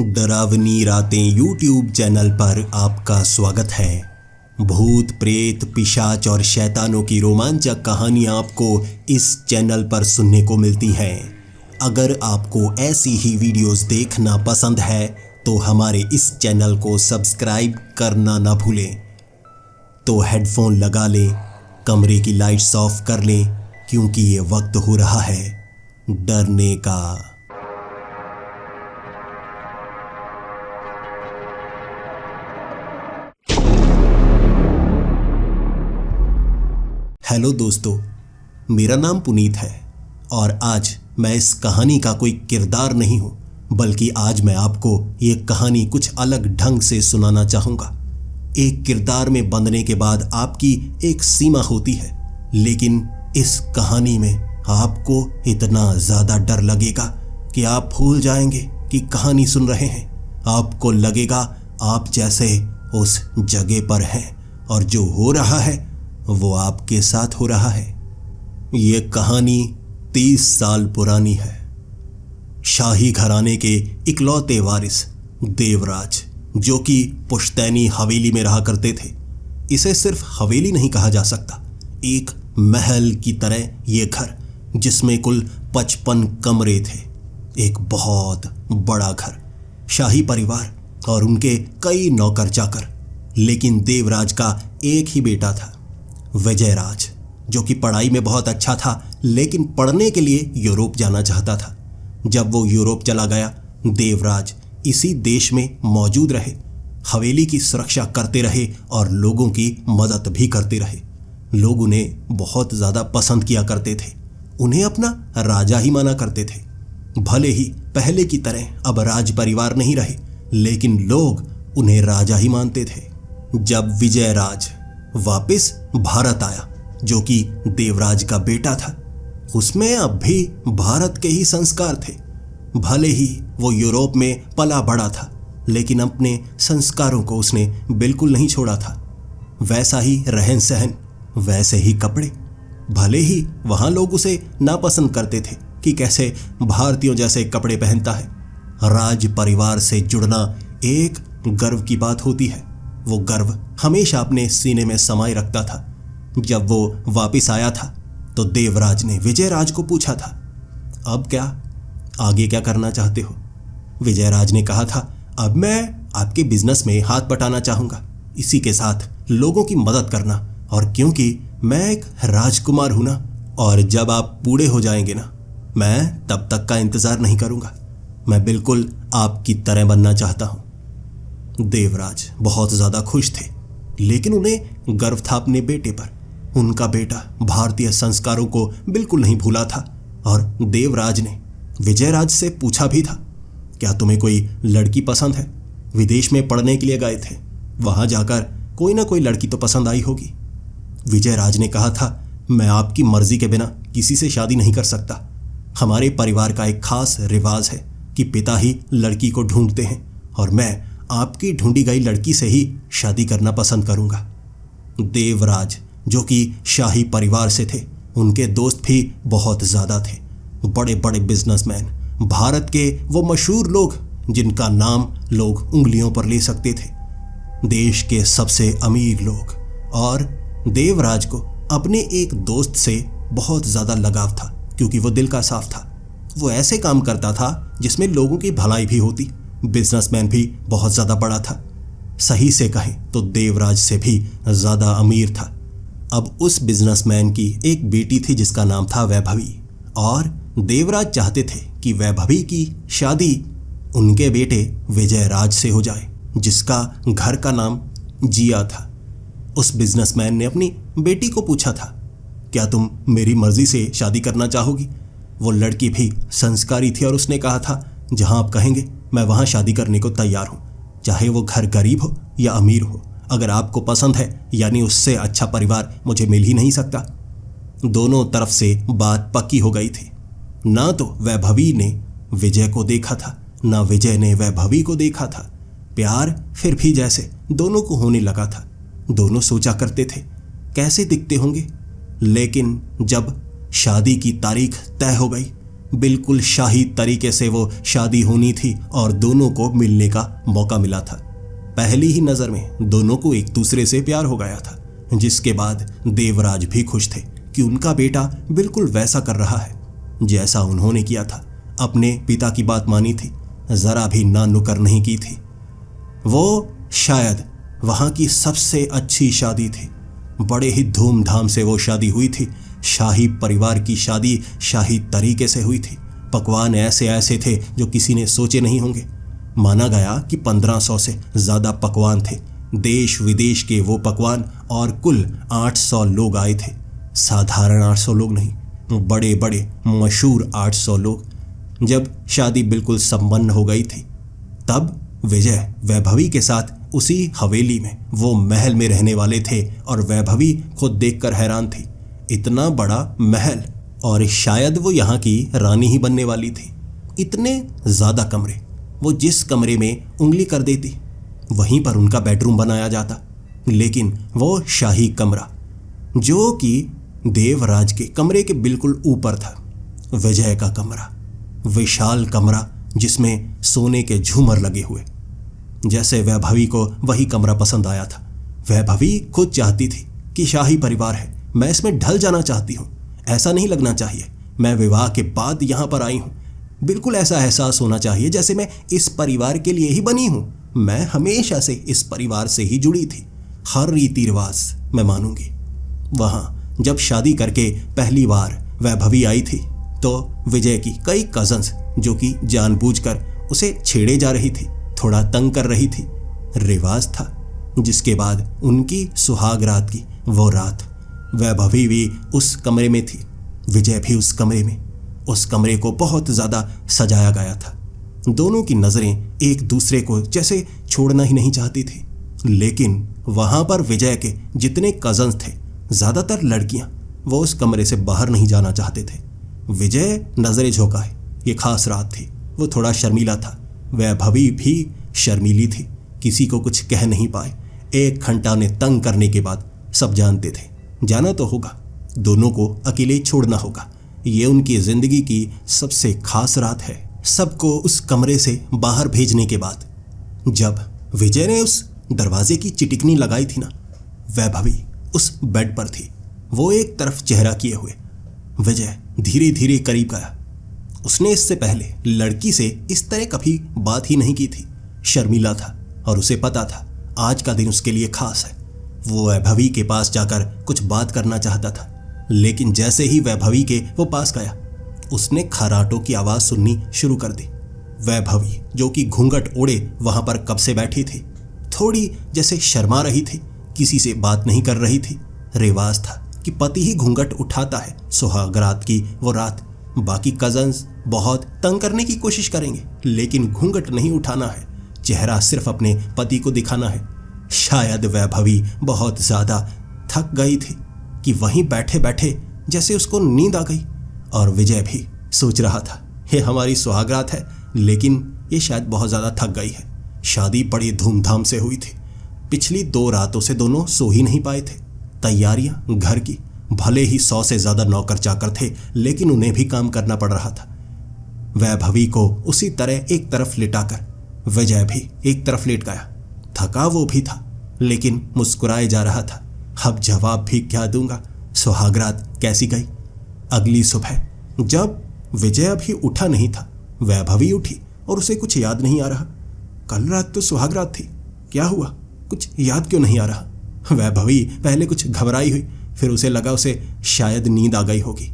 डरावनी रातें YouTube channel पर आपका स्वागत है। भूत प्रेत पिशाच और शैतानों की रोमांचक कहानियां आपको इस चैनल पर सुनने को मिलती हैं। अगर आपको ऐसी ही वीडियोस देखना पसंद है तो हमारे इस चैनल को सब्सक्राइब करना ना भूलें। तो हेडफोन लगा लें, कमरे की लाइट्स ऑफ कर लें, क्योंकि ये वक्त हो रहा है डरने का। हेलो दोस्तों, मेरा नाम पुनीत है और आज मैं इस कहानी का कोई किरदार नहीं हूँ, बल्कि आज मैं आपको ये कहानी कुछ अलग ढंग से सुनाना चाहूँगा। एक किरदार में बंधने के बाद आपकी एक सीमा होती है, लेकिन इस कहानी में आपको इतना ज़्यादा डर लगेगा कि आप भूल जाएंगे कि कहानी सुन रहे हैं। आपको लगेगा आप जैसे उस जगह पर हैं और जो हो रहा है वो आपके साथ हो रहा है। ये कहानी 30 साल पुरानी है। शाही घराने के इकलौते वारिस देवराज, जो कि पुश्तैनी हवेली में रहा करते थे। इसे सिर्फ हवेली नहीं कहा जा सकता, एक महल की तरह ये घर, जिसमें कुल 55 कमरे थे, एक बहुत बड़ा घर। शाही परिवार और उनके कई नौकर चाकर, लेकिन देवराज का एक ही बेटा था, विजयराज, जो कि पढ़ाई में बहुत अच्छा था, लेकिन पढ़ने के लिए यूरोप जाना चाहता था। जब वो यूरोप चला गया, देवराज इसी देश में मौजूद रहे, हवेली की सुरक्षा करते रहे और लोगों की मदद भी करते रहे। लोग उन्हें बहुत ज़्यादा पसंद किया करते थे, उन्हें अपना राजा ही माना करते थे। भले ही पहले की तरह अब राज परिवार नहीं रहे, लेकिन लोग उन्हें राजा ही मानते थे। जब विजयराज वापस भारत आया, जो कि देवराज का बेटा था, उसमें अब भी भारत के ही संस्कार थे। भले ही वो यूरोप में पला बड़ा था, लेकिन अपने संस्कारों को उसने बिल्कुल नहीं छोड़ा था। वैसा ही रहन सहन, वैसे ही कपड़े। भले ही वहाँ लोग उसे नापसंद करते थे कि कैसे भारतीयों जैसे कपड़े पहनता है। राज परिवार से जुड़ना एक गर्व की बात होती है। वो गर्व हमेशा अपने सीने में समाये रखता था। जब वो वापस आया था तो देवराज ने विजयराज को पूछा था, अब क्या, आगे क्या करना चाहते हो? विजयराज ने कहा था, अब मैं आपके बिजनेस में हाथ बटाना चाहूँगा, इसी के साथ लोगों की मदद करना, और क्योंकि मैं एक राजकुमार हूँ ना, और जब आप बूढ़े हो जाएंगे ना, मैं तब तक का इंतज़ार नहीं करूँगा। मैं बिल्कुल आपकी तरह बनना चाहता हूँ। देवराज बहुत ज़्यादा खुश थे, लेकिन उन्हें गर्व था अपने बेटे पर। उनका बेटा भारतीय संस्कारों को बिल्कुल नहीं भूला था, और देवराज ने विजयराज से पूछा भी था, क्या तुम्हें कोई लड़की पसंद है? विदेश में पढ़ने के लिए गए थे, वहाँ जाकर कोई ना कोई लड़की तो पसंद आई होगी। विजयराज ने कहा था, मैं आपकी मर्जी के बिना किसी से शादी नहीं कर सकता। हमारे परिवार का एक खास रिवाज है कि पिता ही लड़की को ढूंढते हैं, और मैं आपकी ढूंढी गई लड़की से ही शादी करना पसंद करूंगा। देवराज, जो कि शाही परिवार से थे, उनके दोस्त भी बहुत ज़्यादा थे। बड़े बड़े बिजनेसमैन, भारत के वो मशहूर लोग जिनका नाम लोग उंगलियों पर ले सकते थे, देश के सबसे अमीर लोग। और देवराज को अपने एक दोस्त से बहुत ज़्यादा लगाव था, क्योंकि वो दिल का साफ था। वो ऐसे काम करता था जिसमें लोगों की भलाई भी होती। बिजनेसमैन भी बहुत ज़्यादा बड़ा था, सही से कहें तो देवराज से भी ज़्यादा अमीर था। अब उस बिजनेसमैन की एक बेटी थी जिसका नाम था वैभवी, और देवराज चाहते थे कि वैभवी की शादी उनके बेटे विजयराज से हो जाए, जिसका घर का नाम जिया था। उस बिजनेसमैन ने अपनी बेटी को पूछा था, क्या तुम मेरी मर्जी से शादी करना चाहोगी? वो लड़की भी संस्कारी थी और उसने कहा था, जहां आप कहेंगे मैं वहां शादी करने को तैयार हूं, चाहे वो घर गरीब हो या अमीर हो। अगर आपको पसंद है, यानी उससे अच्छा परिवार मुझे मिल ही नहीं सकता। दोनों तरफ से बात पक्की हो गई थी। ना तो वैभवी ने विजय को देखा था, ना विजय ने वैभवी को देखा था। प्यार फिर भी जैसे दोनों को होने लगा था। दोनों सोचा करते थे कैसे दिखते होंगे, लेकिन जब शादी की तारीख तय हो गई बिल्कुल शाही तरीके से वो शादी होनी थी और दोनों को मिलने का मौका मिला था। पहली ही नजर में दोनों को एक दूसरे से प्यार हो गया था, जिसके बाद देवराज भी खुश थे कि उनका बेटा बिल्कुल वैसा कर रहा है जैसा उन्होंने किया था। अपने पिता की बात मानी थी, जरा भी ना नुकर नहीं की थी। वो शायद वहां की सबसे अच्छी शादी थी। बड़े ही धूमधाम से वो शादी हुई थी। शाही परिवार की शादी शाही तरीके से हुई थी। पकवान ऐसे ऐसे थे जो किसी ने सोचे नहीं होंगे। माना गया कि 1500 से ज़्यादा पकवान थे। देश विदेश के वो पकवान और कुल 800 लोग आए थे। साधारण 800 लोग नहीं, बड़े बड़े मशहूर 800 लोग। जब शादी बिल्कुल संपन्न हो गई थी तब विजय वैभवी के साथ उसी हवेली में, वो महल में रहने वाले थे और वैभवी खुद देखकर हैरान थी। इतना बड़ा महल और शायद वो यहाँ की रानी ही बनने वाली थी। इतने ज़्यादा कमरे, वो जिस कमरे में उंगली कर देती वहीं पर उनका बेडरूम बनाया जाता। लेकिन वो शाही कमरा जो कि देवराज के कमरे के बिल्कुल ऊपर था, विजय का कमरा, विशाल कमरा जिसमें सोने के झूमर लगे हुए। जैसे वैभवी को वही कमरा पसंद आया था। वैभवी खुद चाहती थी कि शाही परिवार है, मैं इसमें ढल जाना चाहती हूँ। ऐसा नहीं लगना चाहिए मैं विवाह के बाद यहाँ पर आई हूँ। बिल्कुल ऐसा एहसास होना चाहिए जैसे मैं इस परिवार के लिए ही बनी हूँ। मैं हमेशा से इस परिवार से ही जुड़ी थी। हर रीति रिवाज मैं मानूंगी। वहाँ जब शादी करके पहली बार वैभवी आई थी तो विजय की कई कजन्स, जो कि जानबूझकर उसे छेड़े जा रही थी, थोड़ा तंग कर रही थी, रिवाज था। जिसके बाद उनकी सुहाग रात की वो रात, वैभवी भी उस कमरे में थी, विजय भी उस कमरे में। उस कमरे को बहुत ज़्यादा सजाया गया था। दोनों की नज़रें एक दूसरे को जैसे छोड़ना ही नहीं चाहती थी। लेकिन वहाँ पर विजय के जितने कजन्स थे, ज़्यादातर लड़कियाँ, वो उस कमरे से बाहर नहीं जाना चाहते थे। विजय नज़रें झोंकाए, ये खास रात थी, वो थोड़ा शर्मीला था। वैभवी भी शर्मीली थी, किसी को कुछ कह नहीं पाए। 1 घंटा ने तंग करने के बाद सब जानते थे जाना तो होगा, दोनों को अकेले छोड़ना होगा। ये उनकी जिंदगी की सबसे खास रात है। सबको उस कमरे से बाहर भेजने के बाद जब विजय ने उस दरवाजे की चिटिकनी लगाई थी ना, वैभवी उस बेड पर थी, वो एक तरफ चेहरा किए हुए। विजय धीरे धीरे करीब गया। उसने इससे पहले लड़की से इस तरह कभी बात ही नहीं की थी। शर्मीला था और उसे पता था आज का दिन उसके लिए खास है। वो वैभवी के पास जाकर कुछ बात करना चाहता था, लेकिन जैसे ही वैभवी के वो पास गया, उसने खराटों की आवाज़ सुननी शुरू कर दी। वैभवी जो कि घूंघट ओढ़े वहाँ पर कब से बैठी थी, थोड़ी जैसे शर्मा रही थी, किसी से बात नहीं कर रही थी। रिवाज था कि पति ही घूंघट उठाता है सुहागरात की वो रात। बाकी कजन्स बहुत तंग करने की कोशिश करेंगे, लेकिन घूंघट नहीं उठाना है, चेहरा सिर्फ अपने पति को दिखाना है। शायद वैभवी बहुत ज़्यादा थक गई थी कि वहीं बैठे बैठे जैसे उसको नींद आ गई। और विजय भी सोच रहा था ये हमारी सुहागरात है, लेकिन ये शायद बहुत ज़्यादा थक गई है। शादी बड़ी धूमधाम से हुई थी। पिछली 2 रातों से दोनों सो ही नहीं पाए थे। तैयारियां घर की, भले ही 100 से ज़्यादा नौकर चाकर थे, लेकिन उन्हें भी काम करना पड़ रहा था। वैभवी को उसी तरह एक तरफ लिटाकर विजय भी एक तरफ लेट गया। थका वो भी था, लेकिन मुस्कुराए जा रहा था। अब जवाब भी क्या दूंगा, सुहागरात कैसी गई। अगली सुबह जब विजय अभी उठा नहीं था, वैभवी उठी और उसे कुछ याद नहीं आ रहा। कल रात तो सुहागरात थी, क्या हुआ, कुछ याद क्यों नहीं आ रहा। वैभवी पहले कुछ घबराई हुई, फिर उसे लगा उसे शायद नींद आ गई होगी।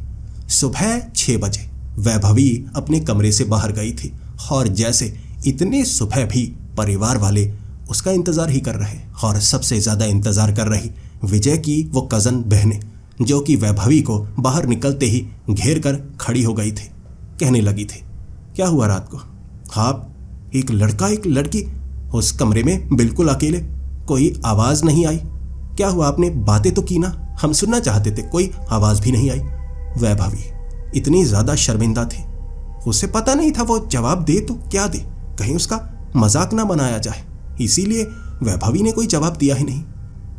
सुबह 6 बजे वैभवी अपने कमरे से बाहर गई थी और जैसे इतने सुबह भी परिवार वाले उसका इंतज़ार ही कर रहे, और सबसे ज़्यादा इंतज़ार कर रही विजय की वो कज़न बहनें, जो कि वैभवी को बाहर निकलते ही घेर कर खड़ी हो गई थी। कहने लगी थी, क्या हुआ रात को, आप एक लड़का एक लड़की उस कमरे में बिल्कुल अकेले, कोई आवाज़ नहीं आई, क्या हुआ, आपने बातें तो की ना, हम सुनना चाहते थे, कोई आवाज़ भी नहीं आई। वैभवी इतनी ज़्यादा शर्मिंदा थी, उसे पता नहीं था वो जवाब दे तो क्या दे, कहीं उसका मजाक ना बनाया जाए, इसीलिए वैभवी ने कोई जवाब दिया ही नहीं।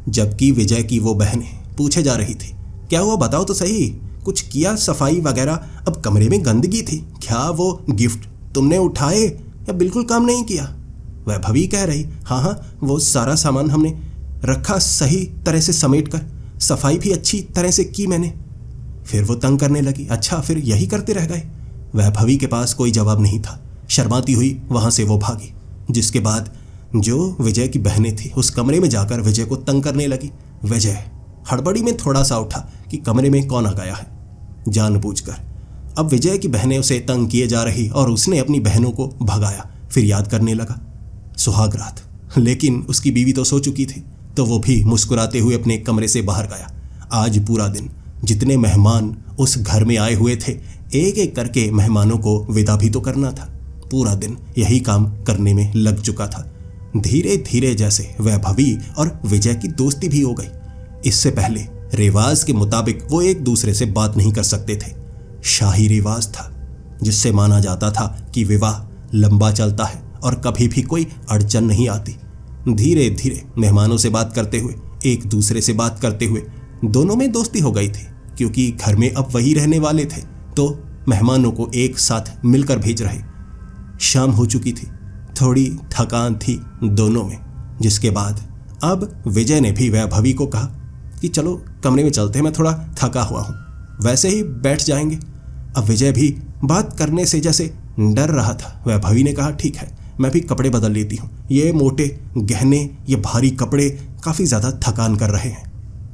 जबकि विजय की वो बहनें पूछे जा रही थी, क्या हुआ बताओ तो सही, कुछ किया सफाई वगैरह। अब कमरे में गंदगी थी, क्या वो गिफ्ट तुमने उठाए या बिल्कुल काम नहीं किया? वैभवी कह रही, हाँ हाँ, वो सारा सामान हमने रखा सही तरह से समेट कर, सफाई भी अच्छी तरह से की मैंने। फिर वो तंग करने लगी, अच्छा फिर यही करते रह गए? वैभवी के पास कोई जवाब नहीं था। शर्माती हुई वहां से वो भागी, जिसके बाद जो विजय की बहनें थी उस कमरे में जाकर विजय को तंग करने लगी। विजय हड़बड़ी में थोड़ा सा उठा कि कमरे में कौन आ गया है, जानबूझकर। अब विजय की बहनें उसे तंग किए जा रही और उसने अपनी बहनों को भगाया। फिर याद करने लगा सुहाग रात, लेकिन उसकी बीवी तो सो चुकी थी, तो वो भी मुस्कुराते हुए अपने कमरे से बाहर गया। आज पूरा दिन जितने मेहमान उस घर में आए हुए थे, एक एक करके मेहमानों को विदा भी तो करना था। पूरा दिन यही काम करने में लग चुका था। धीरे धीरे जैसे वैभवी और विजय की दोस्ती भी हो गई। इससे पहले रिवाज के मुताबिक वो एक दूसरे से बात नहीं कर सकते थे। शाही रिवाज था जिससे माना जाता था कि विवाह लंबा चलता है और कभी भी कोई अड़चन नहीं आती। धीरे धीरे मेहमानों से बात करते हुए, एक दूसरे से बात करते हुए दोनों में दोस्ती हो गई थी। क्योंकि घर में अब वही रहने वाले थे, तो मेहमानों को एक साथ मिलकर भेज रहे। शाम हो चुकी थी, थोड़ी थकान थी दोनों में, जिसके बाद अब विजय ने भी वैभवी को कहा कि चलो कमरे में चलते हैं, मैं थोड़ा थका हुआ हूँ, वैसे ही बैठ जाएंगे। अब विजय भी बात करने से जैसे डर रहा था। वैभवी ने कहा ठीक है, मैं भी कपड़े बदल लेती हूँ, ये मोटे गहने, ये भारी कपड़े काफ़ी ज़्यादा थकान कर रहे हैं।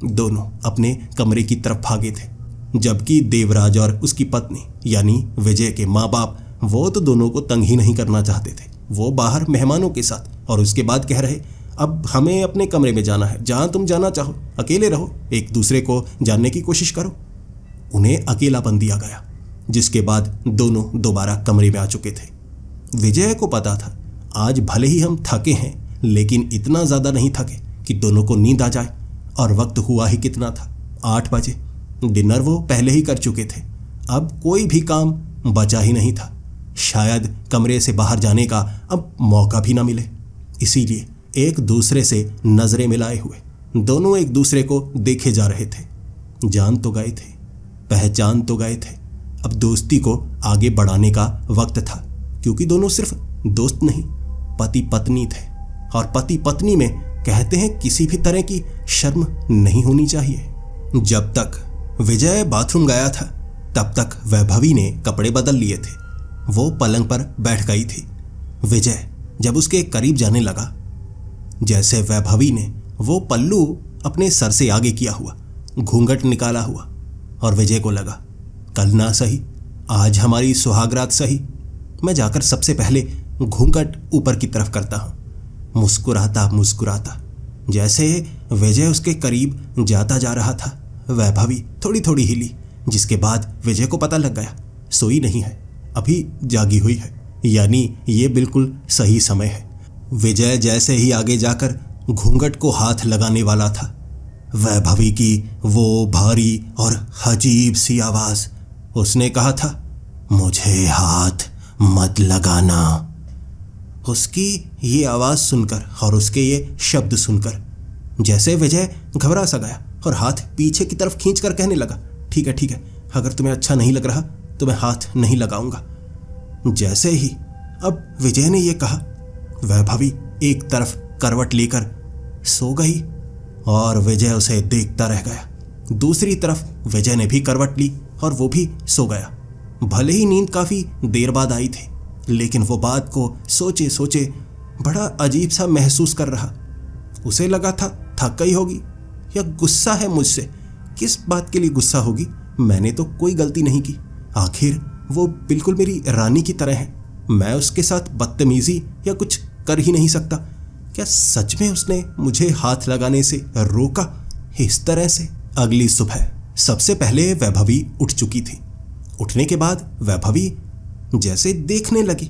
दोनों अपने कमरे की तरफ भागे थे, जबकि देवराज और उसकी पत्नी यानी विजय के माँ बाप, वो तो दोनों को तंग ही नहीं करना चाहते थे। वो बाहर मेहमानों के साथ, और उसके बाद कह रहे अब हमें अपने कमरे में जाना है, जहाँ तुम जाना चाहो, अकेले रहो, एक दूसरे को जानने की कोशिश करो। उन्हें अकेलापन दिया गया, जिसके बाद दोनों दोबारा कमरे में आ चुके थे। विजय को पता था आज भले ही हम थके हैं, लेकिन इतना ज़्यादा नहीं थके कि दोनों को नींद आ जाए। और वक्त हुआ ही कितना था, 8 बजे। डिनर वो पहले ही कर चुके थे, अब कोई भी काम बचा ही नहीं था। शायद कमरे से बाहर जाने का अब मौका भी ना मिले। इसीलिए एक दूसरे से नजरें मिलाए हुए दोनों एक दूसरे को देखे जा रहे थे। जान तो गए थे, पहचान तो गए थे, अब दोस्ती को आगे बढ़ाने का वक्त था। क्योंकि दोनों सिर्फ दोस्त नहीं, पति पत्नी थे, और पति पत्नी में कहते हैं किसी भी तरह की शर्म नहीं होनी चाहिए। जब तक विजय बाथरूम गया था, तब तक वैभवी ने कपड़े बदल लिए थे। वो पलंग पर बैठ गई थी। विजय जब उसके करीब जाने लगा, जैसे वैभवी ने वो पल्लू अपने सर से आगे किया हुआ, घूंघट निकाला हुआ, और विजय को लगा कल ना सही, आज हमारी सुहागरात सही, मैं जाकर सबसे पहले घूंघट ऊपर की तरफ करता हूँ। मुस्कुराता मुस्कुराता जैसे विजय उसके करीब जाता जा रहा था, वैभवी थोड़ी थोड़ी हिली, जिसके बाद विजय को पता लग गया सोई नहीं है, अभी जागी हुई है, यानी ये बिल्कुल सही समय है। विजय जैसे ही आगे जाकर घूंघट को हाथ लगाने वाला था, वैभवी की वो भारी और अजीब सी आवाज, उसने कहा था मुझे हाथ मत लगाना। उसकी ये आवाज सुनकर और उसके ये शब्द सुनकर जैसे विजय घबरा सा गया और हाथ पीछे की तरफ खींचकर कहने लगा ठीक है, अगर तुम्हें अच्छा नहीं लग रहा तो मैं हाथ नहीं लगाऊंगा। जैसे ही अब विजय ने यह कहा, वैभवी एक तरफ करवट लेकर सो गई और विजय उसे देखता रह गया। दूसरी तरफ विजय ने भी करवट ली और वो भी सो गया। भले ही नींद काफी देर बाद आई थी, लेकिन वो बात को सोचे सोचे बड़ा अजीब सा महसूस कर रहा। उसे लगा था थक गई होगी या गुस्सा है मुझसे। किस बात के लिए गुस्सा होगी, मैंने तो कोई गलती नहीं की, आखिर वो बिल्कुल मेरी रानी की तरह है, मैं उसके साथ बदतमीजी या कुछ कर ही नहीं सकता। क्या सच में उसने मुझे हाथ लगाने से रोका इस तरह से? अगली सुबह सबसे पहले वैभवी उठ चुकी थी। उठने के बाद वैभवी जैसे देखने लगी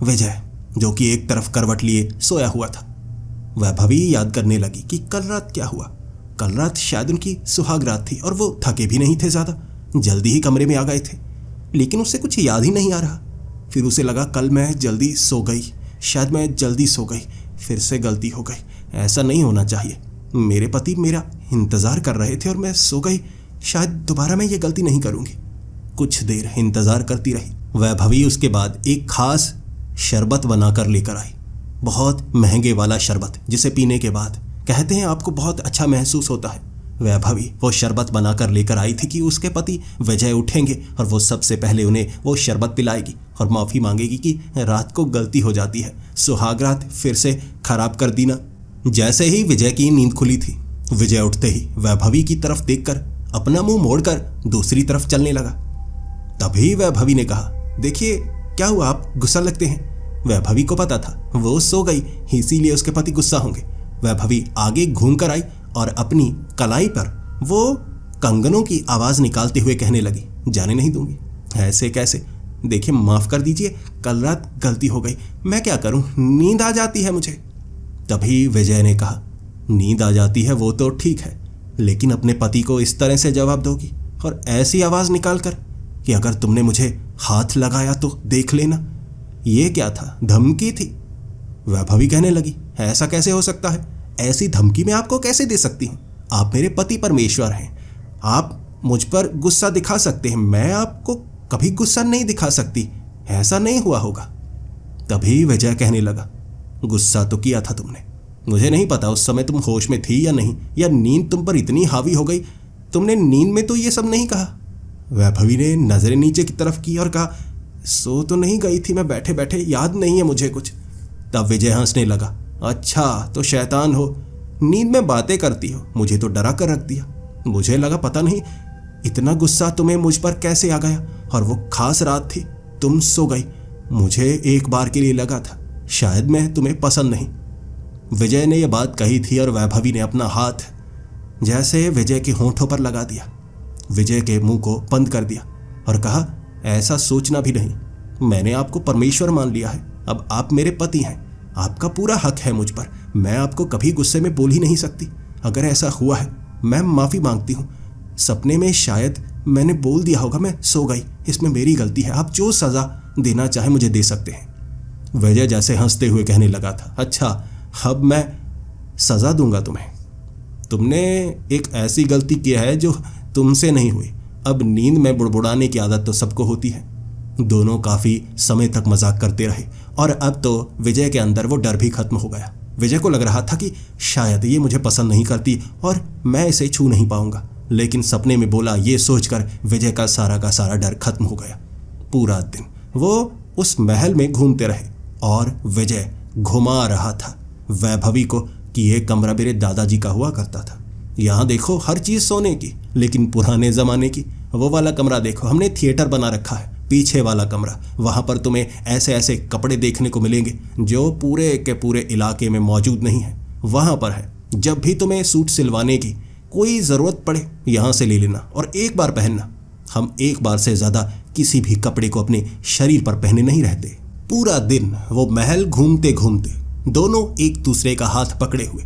विजय, जो कि एक तरफ करवट लिए सोया हुआ था। वैभवी याद करने लगी कि कल रात क्या हुआ। कल रात शायद उनकी सुहाग रात थी और वो थके भी नहीं थे ज़्यादा, जल्दी ही कमरे में आ गए थे, लेकिन उसे कुछ याद ही नहीं आ रहा। फिर उसे लगा कल मैं जल्दी सो गई, शायद मैं जल्दी सो गई, फिर से गलती हो गई, ऐसा नहीं होना चाहिए, मेरे पति मेरा इंतज़ार कर रहे थे और मैं सो गई, शायद दोबारा मैं ये गलती नहीं करूंगी। कुछ देर इंतजार करती रही। वैभवी उसके बाद एक खास शरबत बनाकर लेकर आई, बहुत महंगे वाला शरबत जिसे पीने के बाद कहते हैं आपको बहुत अच्छा महसूस होता है। वैभवी वो शरबत बनाकर लेकर आई थी कि उसके पति विजय उठेंगे और वो सबसे पहले उन्हें वो शरबत पिलाएगी और माफ़ी मांगेगी कि रात को गलती हो जाती है, सुहाग रात फिर से खराब कर दी ना। जैसे ही विजय की नींद खुली थी, विजय उठते ही वैभवी की तरफ देखकर अपना मुंह मोड़कर दूसरी तरफ चलने लगा। तभी वैभवी ने कहा, देखिए क्या हुआ, आप गुस्सा लगते हैं। वैभवी को पता था वो सो गई, इसीलिए उसके पति गुस्सा होंगे। वैभवी आगे घूम कर आई और अपनी कलाई पर वो कंगनों की आवाज़ निकालते हुए कहने लगी, जाने नहीं दूंगी। ऐसे कैसे, देखिए माफ़ कर दीजिए, कल रात गलती हो गई, मैं क्या करूं, नींद आ जाती है मुझे। तभी विजय ने कहा, नींद आ जाती है वो तो ठीक है, लेकिन अपने पति को इस तरह से जवाब दोगी और ऐसी आवाज़ निकाल कर कि अगर तुमने मुझे हाथ लगाया तो देख लेना। ये क्या था, धमकी थी। वैभवी कहने लगी, ऐसा कैसे हो सकता है, ऐसी धमकी मैं आपको कैसे दे सकती हूँ, आप मेरे पति परमेश्वर हैं, आप मुझ पर गुस्सा दिखा सकते हैं, मैं आपको कभी गुस्सा नहीं दिखा सकती, ऐसा नहीं हुआ होगा। तभी विजय कहने लगा, गुस्सा तो किया था तुमने, मुझे नहीं पता उस समय तुम होश में थी या नहीं, या नींद तुम पर इतनी हावी हो गई, तुमने नींद में तो ये सब नहीं कहा। वैभवी ने नजरें नीचे की तरफ की और कहा, सो तो नहीं गई थी मैं, बैठे बैठे याद नहीं है मुझे कुछ। तब विजय हंसने लगा, अच्छा तो शैतान हो, नींद में बातें करती हो, मुझे तो डरा कर रख दिया। मुझे लगा पता नहीं इतना गुस्सा तुम्हें मुझ पर कैसे आ गया, और वो खास रात थी, तुम सो गई, मुझे एक बार के लिए लगा था शायद मैं तुम्हें पसंद नहीं। विजय ने यह बात कही थी और वैभवी ने अपना हाथ जैसे विजय के होंठों पर लगा दिया, विजय के मुंह को बंद कर दिया और कहा, ऐसा सोचना भी नहीं, मैंने आपको परमेश्वर मान लिया है, अब आप मेरे पति हैं, आपका पूरा हक है मुझ पर, मैं आपको कभी गुस्से में बोल ही नहीं सकती। अगर ऐसा हुआ है मैं माफ़ी मांगती हूँ, सपने में शायद मैंने बोल दिया होगा, मैं सो गई, इसमें मेरी गलती है, आप जो सज़ा देना चाहे मुझे दे सकते हैं। विजय जैसे हंसते हुए कहने लगा था, अच्छा अब मैं सज़ा दूंगा तुम्हें, तुमने एक ऐसी गलती की है जो तुमसे नहीं हुई, अब नींद में बुड़बुड़ाने की आदत तो सबको होती है। दोनों काफ़ी समय तक मजाक करते रहे और अब तो विजय के अंदर वो डर भी खत्म हो गया। विजय को लग रहा था कि शायद ये मुझे पसंद नहीं करती और मैं इसे छू नहीं पाऊंगा, लेकिन सपने में बोला ये सोचकर विजय का सारा डर खत्म हो गया। पूरा दिन वो उस महल में घूमते रहे और विजय घुमा रहा था वैभवी को कि ये कमरा मेरे दादाजी का हुआ करता था, यहाँ देखो हर चीज़ सोने की, लेकिन पुराने ज़माने की। वो वाला कमरा देखो, हमने थिएटर बना रखा है, पीछे वाला कमरा, वहाँ पर तुम्हें ऐसे ऐसे कपड़े देखने को मिलेंगे जो पूरे के पूरे इलाके में मौजूद नहीं है, वहाँ पर है। जब भी तुम्हें सूट सिलवाने की कोई ज़रूरत पड़े यहाँ से ले लेना और एक बार पहनना। हम एक बार से ज़्यादा किसी भी कपड़े को अपने शरीर पर पहने नहीं रहते। पूरा दिन वो महल घूमते घूमते दोनों एक दूसरे का हाथ पकड़े हुए,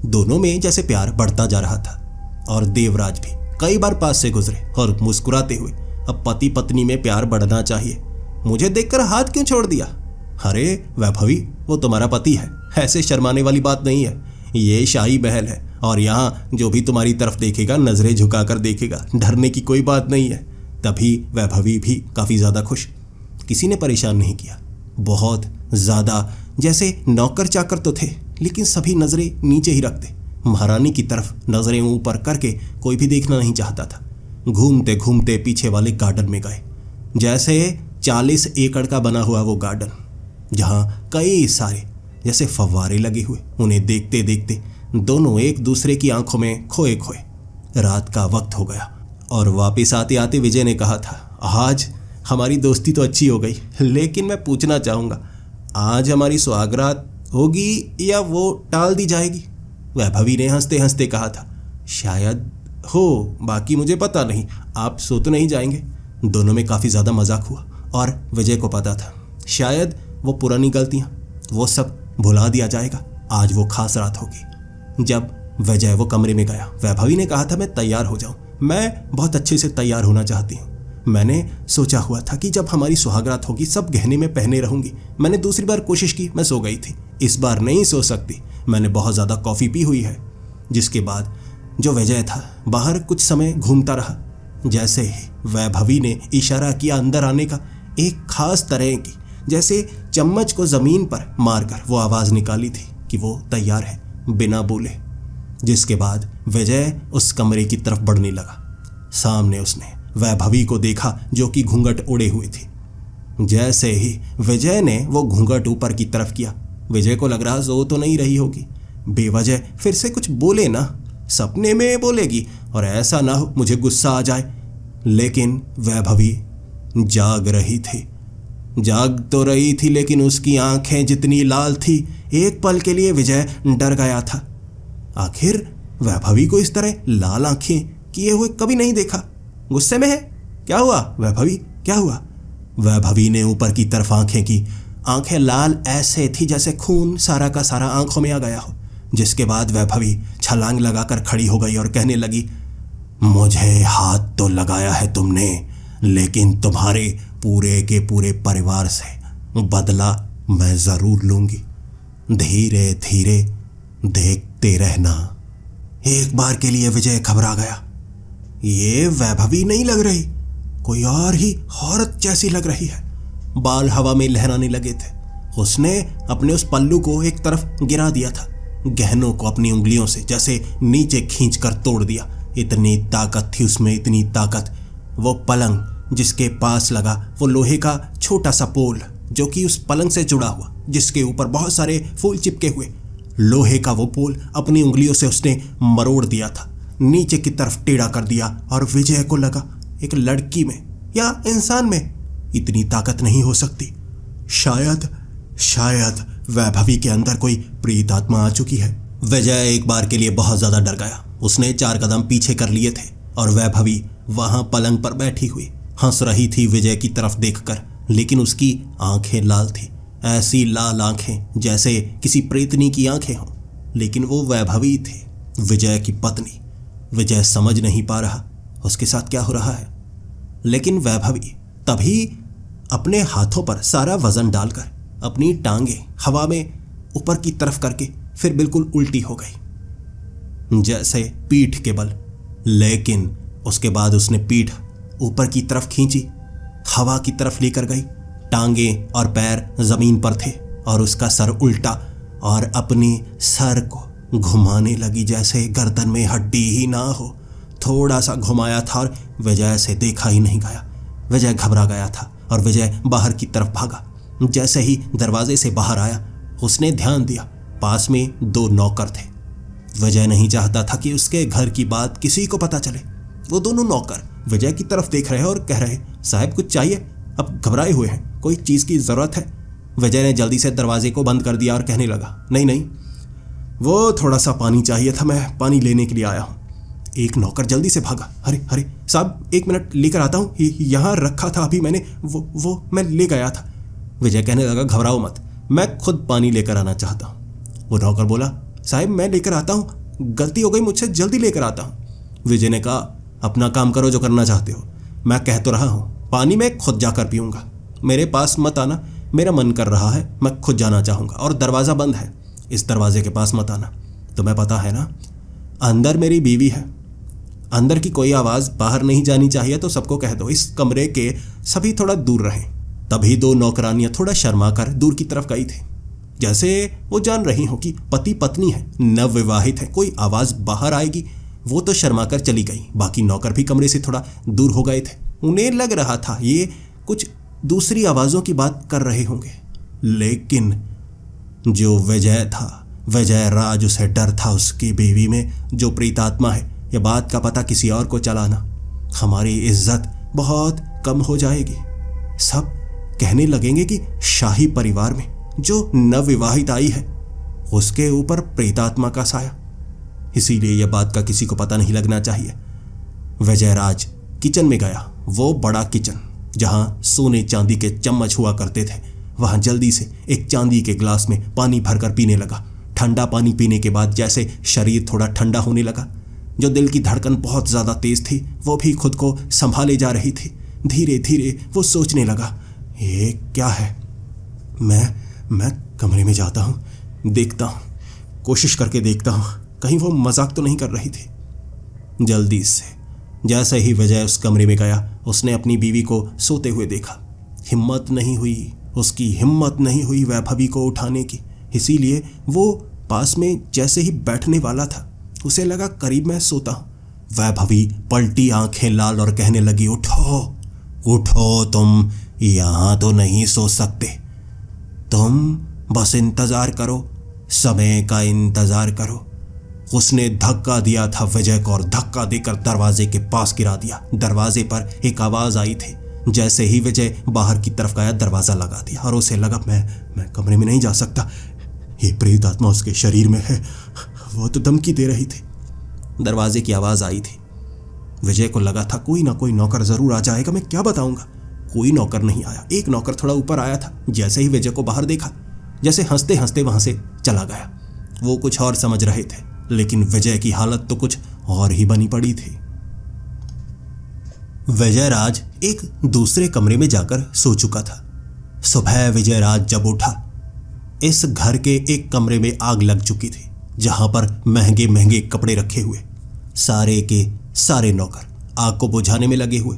दोनों में जैसे प्यार बढ़ता जा रहा था। और देवराज भी कई बार पास से गुजरे और मुस्कुराते हुए, अब पति पत्नी में प्यार बढ़ना चाहिए, मुझे देखकर हाथ क्यों छोड़ दिया। अरे वैभवी, वो तुम्हारा पति है, ऐसे शर्माने वाली बात नहीं है, ये शाही महल है और यहाँ जो भी तुम्हारी तरफ देखेगा नजरें झुकाकर देखेगा, डरने की कोई बात नहीं है। तभी वैभवी भी काफ़ी ज़्यादा खुश, किसी ने परेशान नहीं किया, बहुत ज़्यादा जैसे नौकर चाकर तो थे लेकिन सभी नज़रें नीचे ही रखते, महारानी की तरफ नज़रें ऊपर करके कोई भी देखना नहीं चाहता था। घूमते घूमते पीछे वाले गार्डन में गए, जैसे 40 एकड़ का बना हुआ वो गार्डन, जहाँ कई सारे जैसे फव्वारे लगे हुए, उन्हें देखते देखते दोनों एक दूसरे की आंखों में खोए खोए। रात का वक्त हो गया और वापस आते आते विजय ने कहा था, आज हमारी दोस्ती तो अच्छी हो गई, लेकिन मैं पूछना चाहूँगा, आज हमारी सुहागरात होगी या वो टाल दी जाएगी। वैभवी ने हंसते हंसते कहा था, शायद हो, बाकी मुझे पता नहीं, आप सो तो नहीं जाएंगे। दोनों में काफ़ी ज़्यादा मजाक हुआ और विजय को पता था शायद वो पुरानी गलतियाँ वो सब भुला दिया जाएगा, आज वो खास रात होगी। जब विजय वो कमरे में गया, वैभवी ने कहा था, मैं तैयार हो जाऊँ, मैं बहुत अच्छे से तैयार होना चाहती हूँ। मैंने सोचा हुआ था कि जब हमारी सुहागरात होगी सब गहने में पहने रहूँगी। मैंने दूसरी बार कोशिश की, मैं सो गई थी, इस बार नहीं सो सकती, मैंने बहुत ज़्यादा कॉफ़ी पी हुई है। जिसके बाद जो विजय था बाहर कुछ समय घूमता रहा। जैसे ही वैभवी ने इशारा किया अंदर आने का, एक खास तरह की जैसे चम्मच को जमीन पर मारकर वो आवाज निकाली थी कि वो तैयार है, बिना बोले। जिसके बाद विजय उस कमरे की तरफ बढ़ने लगा। सामने उसने वैभवी को देखा जो कि घूंघट ओढ़े हुई थी। जैसे ही विजय ने वो घूंघट ऊपर की तरफ किया, विजय को लग रहा सो तो नहीं रही होगी, बेवजह फिर से कुछ बोले ना, सपने में बोलेगी और ऐसा ना हो मुझे गुस्सा आ जाए। लेकिन वैभवी जाग रही थी। जाग तो रही थी लेकिन उसकी आंखें जितनी लाल थी, एक पल के लिए विजय डर गया था। आखिर वैभवी को इस तरह लाल आंखें किए हुए कभी नहीं देखा। गुस्से में है? क्या हुआ वैभवी, क्या हुआ? वैभवी ने ऊपर की तरफ आंखें की। आंखें लाल ऐसे थी जैसे खून सारा का सारा आंखों में आ गया हो। जिसके बाद वैभवी छलांग लगाकर खड़ी हो गई और कहने लगी, मुझे हाथ तो लगाया है तुमने, लेकिन तुम्हारे पूरे के पूरे परिवार से बदला मैं जरूर लूंगी। धीरे धीरे देखते रहना। एक बार के लिए विजय घबरा गया। ये वैभवी नहीं लग रही, कोई और ही औरत जैसी लग रही है। बाल हवा में लहराने लगे थे। उसने अपने उस पल्लू को एक तरफ गिरा दिया था, गहनों को अपनी उंगलियों से जैसे नीचे खींचकर तोड़ दिया। इतनी ताकत थी उसमें, इतनी ताकत। वो पलंग जिसके पास लगा, वो लोहे का छोटा सा पोल जो कि उस पलंग से जुड़ा हुआ, जिसके ऊपर बहुत सारे फूल चिपके हुए, लोहे का वो पोल अपनी उंगलियों से उसने मरोड़ दिया था, नीचे की तरफ टेढ़ा कर दिया। और विजय को लगा एक लड़की में या इंसान में इतनी ताकत नहीं हो सकती। शायद वैभवी के अंदर कोई प्रेत आत्मा आ चुकी है। विजय एक बार के लिए बहुत ज्यादा डर गया। उसने 4 कदम पीछे कर लिए थे और वैभवी वहां पलंग पर बैठी हुई हंस रही थी विजय की तरफ देखकर, लेकिन उसकी आंखें लाल थी, ऐसी लाल आंखें जैसे किसी प्रेतनी की आंखें हों। लेकिन वो वैभवी थी, विजय की पत्नी। विजय समझ नहीं पा रहा उसके साथ क्या हो रहा है। लेकिन वैभवी तभी अपने हाथों पर सारा वजन डालकर अपनी टांगे हवा में ऊपर की तरफ करके फिर बिल्कुल उल्टी हो गई, जैसे पीठ के बल। लेकिन उसके बाद उसने पीठ ऊपर की तरफ खींची, हवा की तरफ लेकर गई। टांगे और पैर जमीन पर थे और उसका सर उल्टा और अपने सर को घुमाने लगी जैसे गर्दन में हड्डी ही ना हो। थोड़ा सा घुमाया था और विजय से देखा ही नहीं गया। विजय घबरा गया था और विजय बाहर की तरफ भागा। जैसे ही दरवाजे से बाहर आया, उसने ध्यान दिया पास में 2 नौकर थे। विजय नहीं चाहता था कि उसके घर की बात किसी को पता चले। वो दोनों नौकर विजय की तरफ देख रहे और कह रहे, साहब कुछ चाहिए? अब घबराए हुए हैं, कोई चीज़ की ज़रूरत है? विजय ने जल्दी से दरवाजे को बंद कर दिया और कहने लगा, नहीं, वो थोड़ा सा पानी चाहिए था, मैं पानी लेने के लिए आया हूँ। एक नौकर जल्दी से भागा, अरे साहब 1 मिनट लेकर आता हूँ, यहाँ रखा था अभी मैंने, वो मैं ले गया था। विजय कहने लगा, घबराओ मत, मैं खुद पानी लेकर आना चाहता हूँ। वो नौकर बोला, साहब मैं लेकर आता हूँ, गलती हो गई मुझसे, जल्दी लेकर आता हूँ। विजय ने कहा, अपना काम करो जो करना चाहते हो, मैं कह तो रहा हूँ पानी मैं खुद जाकर पीऊँगा, मेरे पास मत आना, मेरा मन कर रहा है, मैं खुद जाना चाहूँगा और दरवाज़ा बंद है, इस दरवाजे के पास मत आना। तुम्हें पता है ना, अंदर मेरी बीवी है, अंदर की कोई आवाज़ बाहर नहीं जानी चाहिए, तो सबको कह दो इस कमरे के सभी थोड़ा दूर रहें। तभी 2 नौकरानियाँ थोड़ा शर्मा कर दूर की तरफ गई थी, जैसे वो जान रही हो कि पति पत्नी है, नवविवाहित है, कोई आवाज़ बाहर आएगी। वो तो शर्मा कर चली गई। बाकी नौकर भी कमरे से थोड़ा दूर हो गए थे। उन्हें लग रहा था ये कुछ दूसरी आवाज़ों की बात कर रहे होंगे। लेकिन जो विजय था, विजय राज, उसे डर था उसकी बीवी में जो प्रेतात्मा है। यह बात का पता किसी और को चलाना, हमारी इज्जत बहुत कम हो जाएगी। सब कहने लगेंगे कि शाही परिवार में जो नवविवाहित आई है उसके ऊपर प्रेतात्मा का साया। इसीलिए यह बात का किसी को पता नहीं लगना चाहिए। विजयराज किचन में गया, वो बड़ा किचन जहां सोने चांदी के चम्मच हुआ करते थे। वहां जल्दी से एक चांदी के ग्लास में पानी भरकर पीने लगा। ठंडा पानी पीने के बाद जैसे शरीर थोड़ा ठंडा होने लगा। जो दिल की धड़कन बहुत ज़्यादा तेज थी वो भी खुद को संभाले जा रही थी। धीरे धीरे वो सोचने लगा, ये क्या है? मैं कमरे में जाता हूँ, देखता हूँ, कोशिश करके देखता हूँ कहीं वो मजाक तो नहीं कर रही थी। जल्दी से। जैसे ही विजय उस कमरे में गया उसने अपनी बीवी को सोते हुए देखा। उसकी हिम्मत नहीं हुई वैभवी को उठाने की, इसीलिए वो पास में जैसे ही बैठने वाला था उसे लगा करीब मैं सोता हूँ। वैभवी पलटी, आंखें लाल, और कहने लगी, उठो उठो, तुम यहाँ तो नहीं सो सकते, तुम बस इंतजार करो, समय का इंतजार करो। उसने धक्का दिया था विजय को और धक्का देकर दरवाजे के पास गिरा दिया। दरवाजे पर एक आवाज आई थी। जैसे ही विजय बाहर की तरफ गया दरवाजा लगा दिया और उसे लगा मैं कमरे में नहीं जा सकता, ये प्रेत आत्मा उसके शरीर में है। वो तो धमकी दे रही थी। दरवाजे की आवाज आई थी। विजय को लगा था कोई ना कोई नौकर जरूर आ जाएगा, मैं क्या बताऊंगा। कोई नौकर नहीं आया। एक नौकर थोड़ा ऊपर आया था। जैसे ही विजय को बाहर देखा जैसे हंसते हंसते वहां से चला गया। वो कुछ और समझ रहे थे, लेकिन विजय की हालत तो कुछ और ही बनी पड़ी थी। विजयराज एक दूसरे कमरे में जाकर सो चुका था। सुबह विजयराज जब उठा, इस घर के एक कमरे में आग लग चुकी थी, जहां पर महंगे महंगे कपड़े रखे हुए, सारे के सारे नौकर आग को बुझाने में लगे हुए।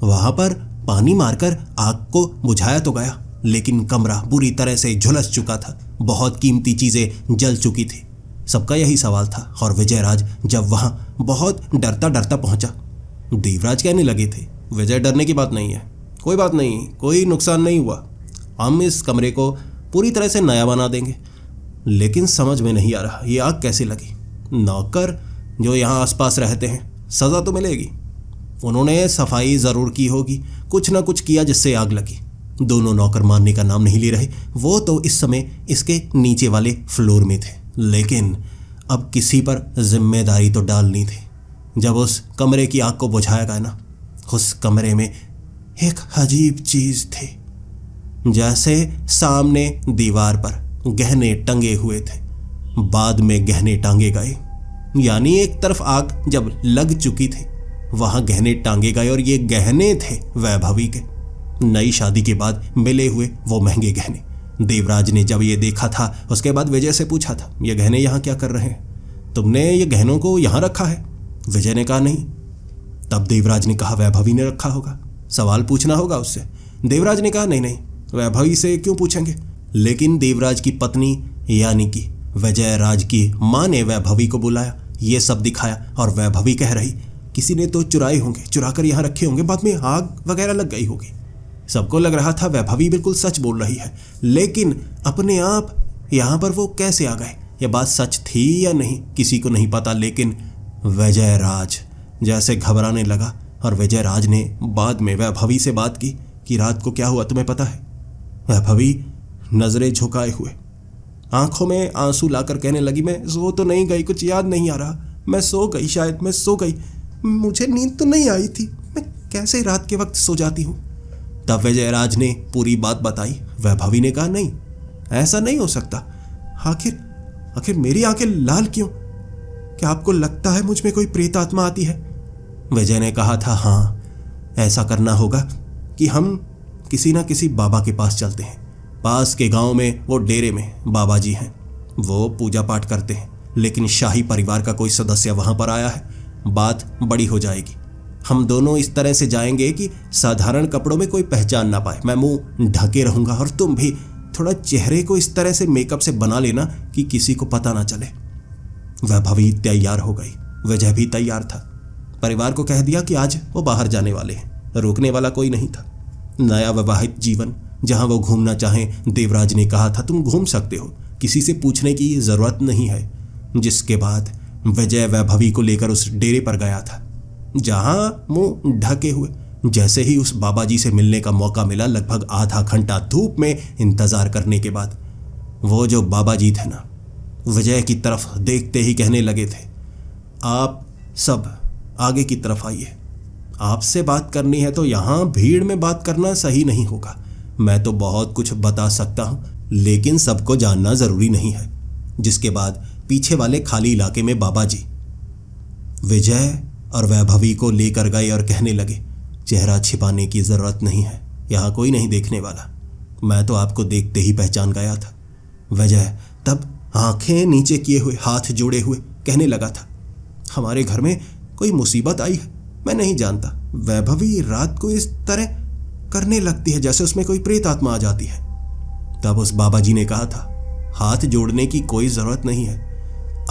वहां पर पानी मारकर आग को बुझाया तो गया, लेकिन कमरा बुरी तरह से झुलस चुका था। बहुत कीमती चीजें जल चुकी थी। सबका यही सवाल था। और विजयराज जब वहां बहुत डरता डरता पहुंचा, देवराज कहने लगे थे, विजय डरने की बात नहीं है, कोई बात नहीं, कोई नुकसान नहीं हुआ, हम इस कमरे को पूरी तरह से नया बना देंगे। लेकिन समझ में नहीं आ रहा ये आग कैसे लगी। नौकर जो यहाँ आसपास रहते हैं, सजा तो मिलेगी, उन्होंने सफाई ज़रूर की होगी, कुछ ना कुछ किया जिससे आग लगी। दोनों नौकर मानने का नाम नहीं ले रहे। वो तो इस समय इसके नीचे वाले फ्लोर में थे, लेकिन अब किसी पर जिम्मेदारी तो डालनी थी। जब उस कमरे की आग को बुझाया गया ना, उस कमरे में एक अजीब चीज़ थी। जैसे सामने दीवार पर गहने टंगे हुए थे, बाद में गहने टांगे गए, यानी एक तरफ आग जब लग चुकी थी वहां गहने टांगे गए, और ये गहने थे वैभवी के, नई शादी के बाद मिले हुए वो महंगे गहने। देवराज ने जब ये देखा था उसके बाद विजय से पूछा था, ये गहने यहाँ क्या कर रहे हैं, तुमने ये गहनों को यहाँ रखा है? विजय ने कहा नहीं। तब देवराज ने कहा वैभवी ने रखा होगा, सवाल पूछना होगा उससे। देवराज ने कहा नहीं, वैभवी से क्यों पूछेंगे। लेकिन देवराज की पत्नी यानी कि विजयराज की माँ ने वैभवी को बुलाया, ये सब दिखाया, और वैभवी कह रही किसी ने तो चुराए होंगे, चुरा कर यहाँ रखे होंगे, बाद में आग वगैरह लग गई होगी। सबको लग रहा था वैभवी बिल्कुल सच बोल रही है, लेकिन अपने आप यहाँ पर वो कैसे आ गए, ये बात सच थी या नहीं किसी को नहीं पता। लेकिन विजयराज जैसे घबराने लगा, और विजयराज ने बाद में वैभवी से बात की कि रात को क्या हुआ तुम्हें पता है। वैभवी नजरें झुकाए हुए, आंखों में आंसू लाकर कहने लगी, मैं सो तो नहीं गई, कुछ याद नहीं आ रहा, मैं सो गई, शायद मैं सो गई, मुझे नींद तो नहीं आई थी, मैं कैसे रात के वक्त सो जाती हूँ। तब विजयराज ने पूरी बात बताई। वैभवी ने कहा नहीं, ऐसा नहीं हो सकता, आखिर मेरी आंखें लाल क्यों, क्या आपको लगता है मुझ में कोई प्रेत आत्मा आती है? विजय ने कहा था हाँ, ऐसा करना होगा कि हम किसी ना किसी बाबा के पास चलते हैं। पास के गांव में वो डेरे में बाबा जी हैं, वो पूजा पाठ करते हैं, लेकिन शाही परिवार का कोई सदस्य वहां पर आया है, बात बड़ी हो जाएगी। हम दोनों इस तरह से जाएंगे कि साधारण कपड़ों में कोई पहचान ना पाए, मैं मुंह ढके रहूंगा, और तुम भी थोड़ा चेहरे को इस तरह से मेकअप से बना लेना कि किसी को पता ना चले। वैभवी तैयार हो गई, विजय भी तैयार था। परिवार को कह दिया कि आज वो बाहर जाने वाले हैं, रोकने वाला कोई नहीं था। नया विवाहित जीवन, जहां वो घूमना चाहें, देवराज ने कहा था तुम घूम सकते हो, किसी से पूछने की जरूरत नहीं है। जिसके बाद विजय वैभवी को लेकर उस डेरे पर गया था, जहां मुंह ढके हुए जैसे ही उस बाबा जी से मिलने का मौका मिला, लगभग आधा घंटा धूप में इंतजार करने के बाद वो जो बाबा जी थे ना, विजय की तरफ देखते ही कहने लगे थे, आप सब आगे की तरफ आइए, आपसे बात करनी है तो यहाँ भीड़ में बात करना सही नहीं होगा। मैं तो बहुत कुछ बता सकता हूँ, लेकिन सबको जानना जरूरी नहीं है। जिसके बाद पीछे वाले खाली इलाके में बाबा जी विजय और वैभवी को लेकर गए और कहने लगे, चेहरा छिपाने की जरूरत नहीं है, यहाँ कोई नहीं देखने वाला, मैं तो आपको देखते ही पहचान गया था। विजय तब आंखें नीचे किए हुए, हाथ जोड़े हुए कहने लगा था, हमारे घर में कोई मुसीबत आई है? मैं नहीं जानता। वैभवी रात को इस तरह करने लगती है जैसे उसमें कोई प्रेत आत्मा आ जाती है। तब उस बाबा जी ने कहा था, हाथ जोड़ने की कोई जरूरत नहीं है।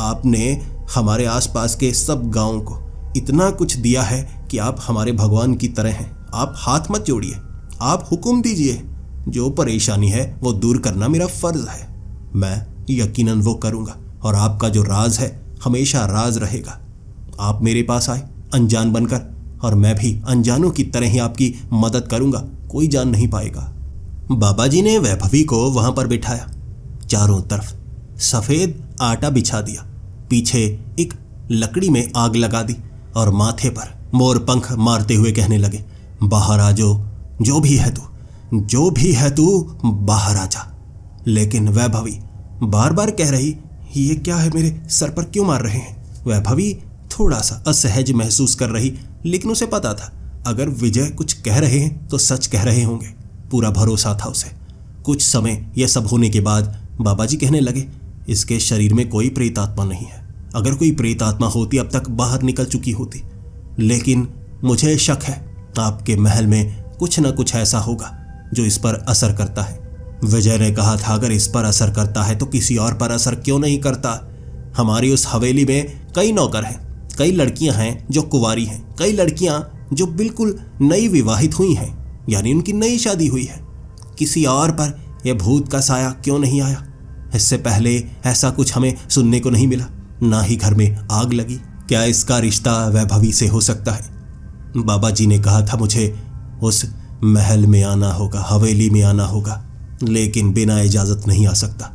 आपने हमारे आसपास के सब गांवों को इतना कुछ दिया है कि आप हमारे भगवान की तरह हैं। आप हाथ मत जोड़िए, आप हुक्म दीजिए। जो परेशानी है वो दूर करना मेरा फर्ज है। मैं यकीनन वो करूंगा और आपका जो राज है हमेशा राज रहेगा। आप मेरे पास आए अनजान बनकर और मैं भी अनजानों की तरह ही आपकी मदद करूंगा। कोई जान नहीं पाएगा। बाबा जी ने वैभवी को वहां पर बिठाया, चारों तरफ सफेद आटा बिछा दिया, पीछे एक लकड़ी में आग लगा दी और माथे पर मोर पंख मारते हुए कहने लगे, बाहर आ जो भी है तू, जो भी है तू बाहर आ जा। लेकिन वैभवी बार बार कह रही, ये क्या है, मेरे सर पर क्यों मार रहे हैं? वैभवी थोड़ा सा असहज महसूस कर रही, लेकिन उसे पता था अगर विजय कुछ कह रहे हैं तो सच कह रहे होंगे। पूरा भरोसा था उसे। कुछ समय यह सब होने के बाद बाबा जी कहने लगे, इसके शरीर में कोई प्रेत आत्मा नहीं है। अगर कोई प्रेत आत्मा होती अब तक बाहर निकल चुकी होती। लेकिन मुझे शक है आपके महल में कुछ न कुछ ऐसा होगा जो इस पर असर करता है। विजय ने कहा था, अगर इस पर असर करता है तो किसी और पर असर क्यों नहीं करता? हमारी उस हवेली में कई नौकर हैं, कई लड़कियां हैं जो कुंवारी हैं, कई लड़कियां जो बिल्कुल नई विवाहित हुई हैं, यानी उनकी नई शादी हुई है। किसी और पर यह भूत का साया क्यों नहीं आया? इससे पहले ऐसा कुछ हमें सुनने को नहीं मिला, ना ही घर में आग लगी। क्या इसका रिश्ता वैभवी से हो सकता है? बाबा जी ने कहा था मुझे उस महल में आना होगा, हवेली में आना होगा, लेकिन बिना इजाजत नहीं आ सकता।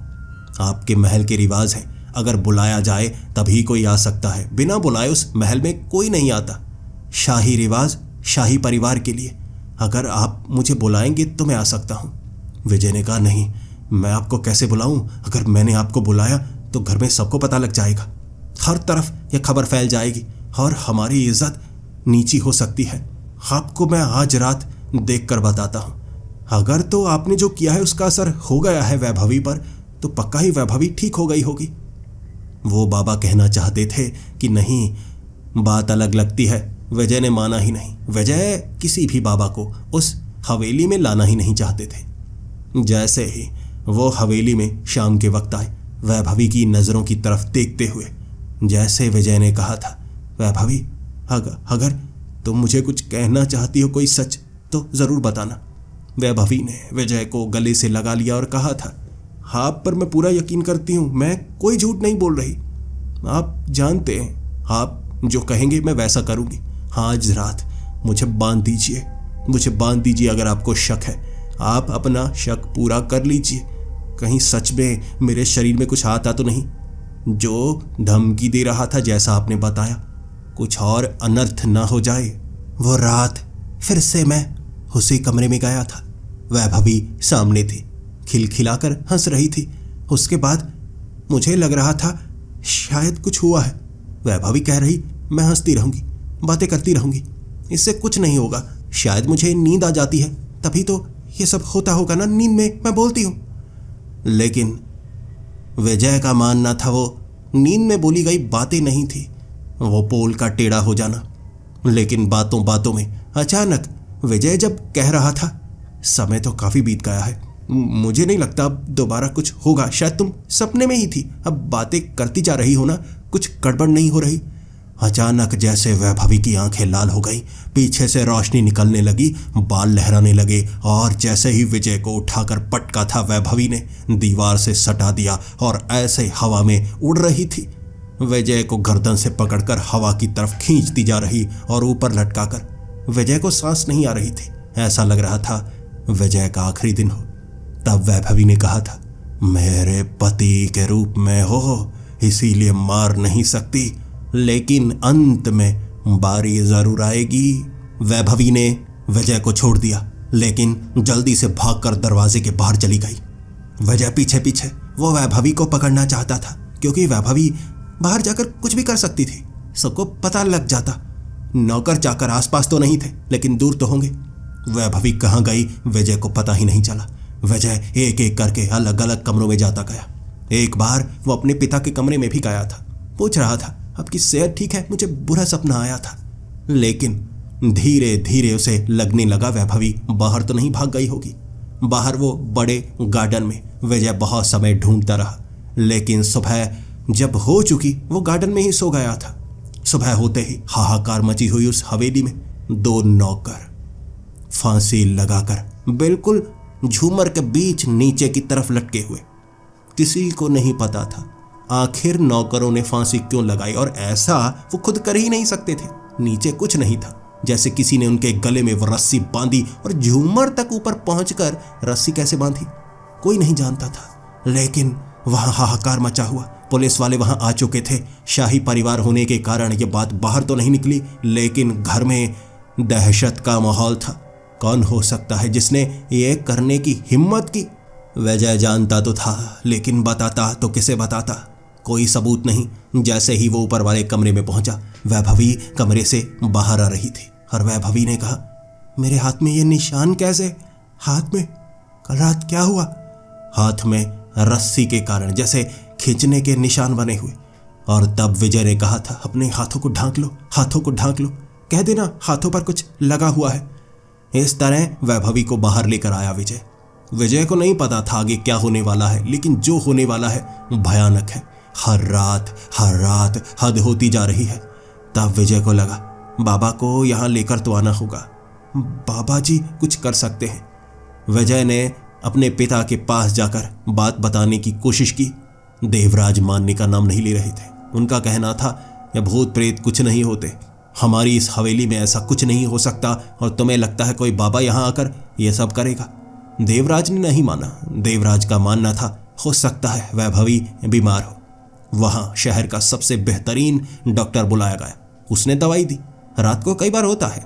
आपके महल के रिवाज है, अगर बुलाया जाए तभी कोई आ सकता है, बिना बुलाए उस महल में कोई नहीं आता। शाही रिवाज शाही परिवार के लिए, अगर आप मुझे बुलाएंगे तो मैं आ सकता हूँ। विजय ने कहा, नहीं, मैं आपको कैसे बुलाऊं? अगर मैंने आपको बुलाया तो घर में सबको पता लग जाएगा, हर तरफ यह खबर फैल जाएगी और हमारी इज्जत नीची हो सकती है। आपको मैं आज रात देख कर बताता हूँ। अगर तो आपने जो किया है उसका असर हो गया है वैभवी पर, तो पक्का ही वैभवी ठीक हो गई होगी। वो बाबा कहना चाहते थे कि नहीं, बात अलग लगती है। विजय ने माना ही नहीं। विजय किसी भी बाबा को उस हवेली में लाना ही नहीं चाहते थे। जैसे ही वो हवेली में शाम के वक्त आए, वैभवी की नज़रों की तरफ देखते हुए जैसे विजय ने कहा था, वैभवी अगर तुम मुझे कुछ कहना चाहती हो, कोई सच, तो ज़रूर बताना। वैभवी ने विजय को गले से लगा लिया और कहा था, आप पर मैं पूरा यकीन करती हूँ, मैं कोई झूठ नहीं बोल रही। आप जानते हैं, आप जो कहेंगे मैं वैसा करूँगी। आज रात मुझे बांध दीजिए। अगर आपको शक है, आप अपना शक पूरा कर लीजिए। कहीं सच में मेरे शरीर में कुछ आता तो नहीं? जो धमकी दे रहा था जैसा आपने बताया, कुछ और अनर्थ ना हो जाए। वो रात फिर से मैं उसी कमरे में गया था। वैभवी सामने थी, खिलखिलाकर हंस रही थी। उसके बाद मुझे लग रहा था शायद कुछ हुआ है। वैभवी कह रही, मैं हंसती रहूंगी, बातें करती रहूंगी, इससे कुछ नहीं होगा। शायद मुझे नींद आ जाती है, तभी तो ये सब होता होगा ना, नींद में मैं बोलती हूँ। लेकिन विजय का मानना था वो नींद में बोली गई बातें नहीं थी, वो पोल का टेढ़ा हो जाना। लेकिन बातों बातों में अचानक विजय जब कह रहा था, समय तो काफ़ी बीत गया है, मुझे नहीं लगता अब दोबारा कुछ होगा, शायद तुम सपने में ही थी, अब बातें करती जा रही हो ना, कुछ गड़बड़ नहीं हो रही। अचानक जैसे वैभवी की आंखें लाल हो गई, पीछे से रोशनी निकलने लगी, बाल लहराने लगे और जैसे ही विजय को उठाकर पटका था, वैभवी ने दीवार से सटा दिया और ऐसे हवा में उड़ रही थी। विजय को गर्दन से पकड़कर हवा की तरफ खींचती जा रही और ऊपर लटकाकर। विजय को सांस नहीं आ रही थी, ऐसा लग रहा था विजय का आखिरी दिन हो। तब वैभवी ने कहा था, मेरे पति के रूप में हो, इसीलिए मार नहीं सकती, लेकिन अंत में बारी जरूर आएगी। वैभवी ने विजय को छोड़ दिया, लेकिन जल्दी से भागकर दरवाजे के बाहर चली गई। विजय पीछे पीछे वो वैभवी को पकड़ना चाहता था, क्योंकि वैभवी बाहर जाकर कुछ भी कर सकती थी, सबको पता लग जाता। नौकर चाकर आसपास तो नहीं थे, लेकिन दूर तो होंगे। वैभवी कहाँ गई विजय को पता ही नहीं चला। विजय एक एक करके अलग अलग कमरों में जाता गया। एक बार वो अपने पिता के कमरे में भी गया था। पूछ रहा था, आपकी सेहत ठीक है? मुझे बुरा सपना आया था। लेकिन धीरे धीरे उसे लगने लगा वैभवी बाहर तो नहीं भाग गई होगी। बाहर वो बड़े गार्डन में विजय बहुत समय ढूंढता रहा, लेकिन सुबह जब हो चुकी वो गार्डन में ही सो गया था। सुबह होते ही हाहाकार मची हुई उस हवेली में। 2 नौकर फांसी लगाकर बिल्कुल झूमर के बीच नीचे की तरफ लटके हुए। किसी को नहीं पता था आखिर नौकरों ने फांसी क्यों लगाई, और ऐसा वो खुद कर ही नहीं सकते थे। नीचे कुछ नहीं था, जैसे किसी ने उनके गले में वो रस्सी बांधी, और झूमर तक ऊपर पहुंचकर रस्सी कैसे बांधी कोई नहीं जानता था। लेकिन वहां हाहाकार मचा हुआ। पुलिस वाले वहां आ चुके थे। शाही परिवार होने के कारण ये बात बाहर तो नहीं निकली, लेकिन घर में दहशत का माहौल था। कौन हो सकता है जिसने ये करने की हिम्मत की? विजय जानता तो था, लेकिन बताता तो किसे बताता? कोई सबूत नहीं। जैसे ही वो ऊपर वाले कमरे में पहुंचा, वैभवी कमरे से बाहर आ रही थी, और वैभवी ने कहा, मेरे हाथ में ये निशान कैसे? हाथ में कल रात क्या हुआ? हाथ में रस्सी के कारण जैसे खींचने के निशान बने हुए। और तब विजय ने कहा था, अपने हाथों को ढांक लो, हाथों को ढांक लो, कह देना हाथों पर कुछ लगा हुआ है। इस तरह वैभवी को बाहर लेकर आया विजय। विजय को नहीं पता था आगे क्या होने वाला है, लेकिन जो होने वाला है भयानक है। हर रात हद होती जा रही है। तब विजय को लगा, बाबा को यहां लेकर तो आना होगा। बाबा जी कुछ कर सकते हैं। विजय ने अपने पिता के पास जाकर बात बताने की कोशिश की। देवराज मानने का नाम नहीं ले रहे थे। उनका कहना था, ये भूत प्रेत कुछ नहीं होते, हमारी इस हवेली में ऐसा कुछ नहीं हो सकता, और तुम्हें लगता है कोई बाबा यहां आकर यह सब करेगा? देवराज ने नहीं माना। देवराज का मानना था, हो सकता है वैभवी बीमार हो। वहां शहर का सबसे बेहतरीन डॉक्टर बुलाया गया। उसने दवाई दी। रात को कई बार होता है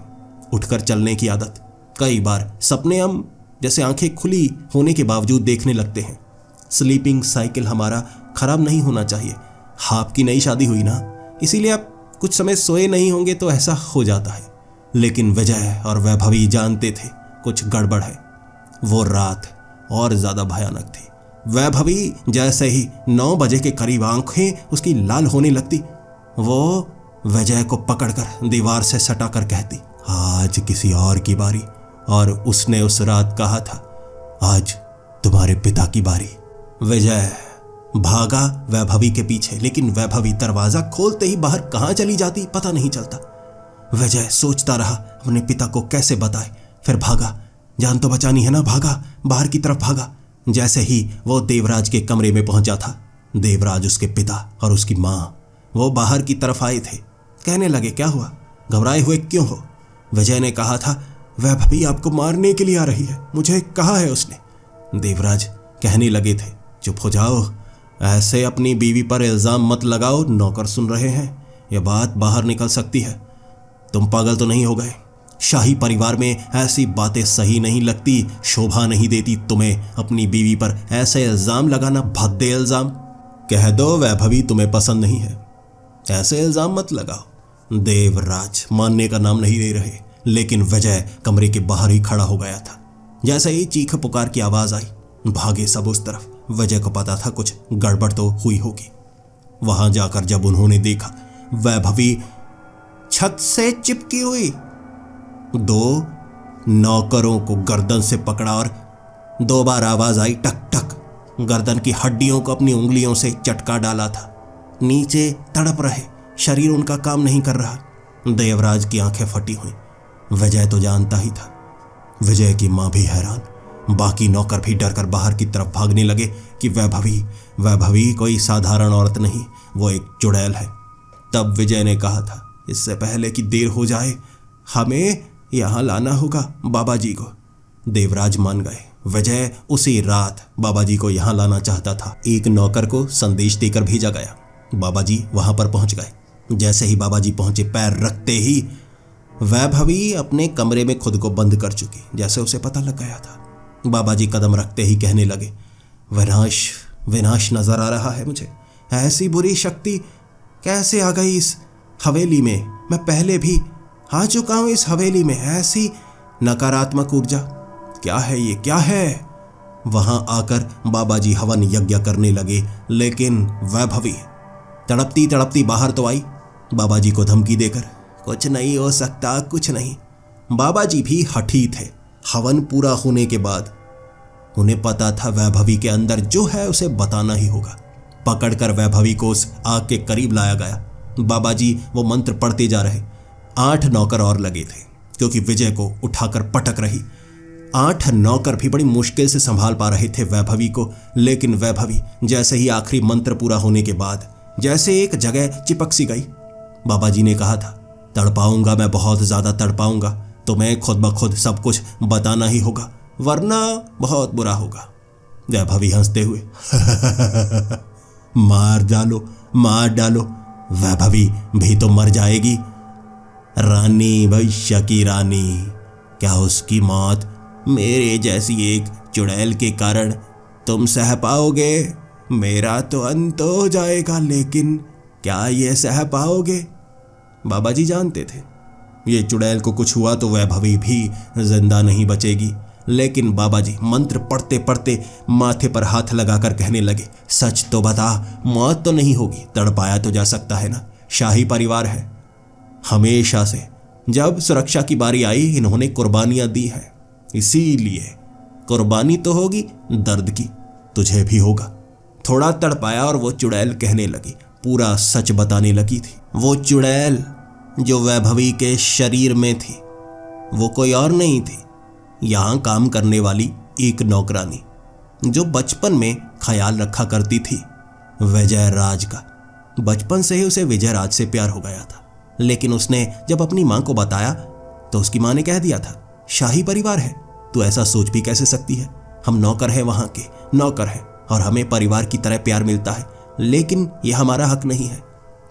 उठकर चलने की आदत। कई बार सपने हम जैसे आंखें खुली होने के बावजूद देखने लगते हैं। स्लीपिंग साइकिल हमारा खराब नहीं होना चाहिए। आपकी नई शादी हुई ना, इसीलिए आप कुछ समय सोए नहीं होंगे तो ऐसा हो जाता है। लेकिन विजय और वैभवी जानते थे कुछ गड़बड़ है। वो रात और ज्यादा भयानक थी। वैभवी जैसे ही 9 बजे के करीब आंखें उसकी लाल होने लगती, वो विजय को पकड़कर दीवार से सटाकर कहती, आज किसी और की बारी। और उसने उस रात कहा था, आज तुम्हारे पिता की बारी। विजय भागा वैभवी के पीछे, लेकिन वैभवी दरवाजा खोलते ही बाहर कहां चली जाती पता नहीं चलता। विजय सोचता रहा अपने पिता को कैसे बताए। फिर भागा, जान तो बचानी है ना, भागा, बाहर की तरफ भागा। जैसे ही वो देवराज के कमरे में पहुंचा था, देवराज, उसके पिता और उसकी मां वो बाहर की तरफ आए थे। कहने लगे, क्या हुआ, घबराए हुए क्यों हो? विजय ने कहा था, वैभवी आपको मारने के लिए आ रही है, मुझे कहा है उसने। देवराज कहने लगे थे, चुप हो जाओ, ऐसे अपनी बीवी पर इल्जाम मत लगाओ, नौकर सुन रहे हैं, यह बात बाहर निकल सकती है। तुम पागल तो नहीं हो गए? शाही परिवार में ऐसी बातें सही नहीं लगती, शोभा नहीं देती तुम्हें अपनी बीवी पर ऐसे इल्जाम लगाना, भद्दे इल्जाम। कह दो वैभवी तुम्हें पसंद नहीं है, ऐसे इल्जाम मत लगाओ। देवराज मानने का नाम नहीं ले रहे, लेकिन विजय कमरे के बाहर ही खड़ा हो गया था। जैसे ही चीख पुकार की आवाज आई, भागे सब उस तरफ। विजय को पता था कुछ गड़बड़ तो हुई होगी। वहां जाकर जब उन्होंने देखा, वैभवी छत से चिपकी हुई 2 नौकरों को गर्दन से पकड़ा, और 2 बार आवाज आई, टक टक। गर्दन की हड्डियों को अपनी उंगलियों से चटका डाला था। नीचे तड़प रहे, शरीर उनका काम नहीं कर रहा। देवराज की आंखें फटी हुई। विजय तो जानता ही था। विजय की मां भी हैरान। बाकी नौकर भी डरकर बाहर की तरफ भागने लगे कि वैभवी कोई साधारण औरत नहीं, वो एक चुड़ैल है। तब विजय ने कहा था, इससे पहले कि देर हो जाए हमें यहां लाना होगा बाबा जी को। देवराज मान गए। विजय उसी रात बाबा जी को यहां लाना चाहता था। एक नौकर को संदेश देकर भेजा गया। बाबा जी वहां पर पहुंच गए। जैसे ही बाबा जी पहुंचे, पैर रखते ही वैभवी अपने कमरे में खुद को बंद कर चुकी, जैसे उसे पता लग गया था। बाबा जी कदम रखते ही कहने लगे, विनाश नजर आ रहा है मुझे। ऐसी बुरी शक्ति कैसे आ गई इस हवेली में? मैं पहले भी आ चुका हूं इस हवेली में। ऐसी नकारात्मक ऊर्जा, क्या है ये, क्या है? वहां आकर बाबा जी हवन यज्ञ करने लगे, लेकिन वैभवी तड़पती तड़पती बाहर तो आई, बाबा जी को धमकी देकर। कुछ नहीं हो सकता, कुछ नहीं। बाबा जी भी हठी थे। हवन पूरा होने के बाद उन्हें पता था वैभवी के अंदर जो है उसे बताना ही होगा। पकड़कर वैभवी को उस आग के करीब लाया गया। बाबा जी वो मंत्र पढ़ते जा रहे। 8 नौकर और लगे थे, क्योंकि विजय को उठाकर पटक रही 8 नौकर भी बड़ी मुश्किल से संभाल पा रहे थे वैभवी को। लेकिन वैभवी जैसे ही आखिरी मंत्र पूरा होने के बाद जैसे एक जगह चिपक सी गई। बाबा जी ने कहा था, तड़पाऊंगा मैं, बहुत ज्यादा तड़पाऊंगा, तुम्हें खुद ब खुद सब कुछ बताना ही होगा, वरना बहुत बुरा होगा। वैभवी हंसते हुए मार डालो, मार डालो, वैभवी भी तो मर जाएगी। रानी, भविष्य की रानी, क्या उसकी मौत मेरे जैसी एक चुड़ैल के कारण तुम सह पाओगे? मेरा तो अंत हो जाएगा, लेकिन क्या ये सह पाओगे? बाबा जी जानते थे ये चुड़ैल को कुछ हुआ तो वैभवी भी जिंदा नहीं बचेगी। लेकिन बाबा जी मंत्र पढ़ते पढ़ते माथे पर हाथ लगाकर कहने लगे, सच तो बता, मौत तो नहीं होगी, तड़पाया तो जा सकता है ना? शाही परिवार है, हमेशा से जब सुरक्षा की बारी आई इन्होंने कुर्बानियां दी है, इसीलिए कुर्बानी तो होगी, दर्द की तुझे भी होगा। थोड़ा तड़पाया और वो चुड़ैल कहने लगी, पूरा सच बताने लगी थी। वो चुड़ैल जो वैभवी के शरीर में थी वो कोई और नहीं थी, यहां काम करने वाली एक नौकरानी जो बचपन में ख्याल रखा करती थी विजय राज का। बचपन से ही उसे विजय राज से प्यार हो गया था, लेकिन उसने जब अपनी मां को बताया तो उसकी मां ने कह दिया था, शाही परिवार है, तू ऐसा सोच भी कैसे सकती है? हम नौकर हैं, वहां के नौकर हैं, और हमें परिवार की तरह प्यार मिलता है, लेकिन यह हमारा हक नहीं है।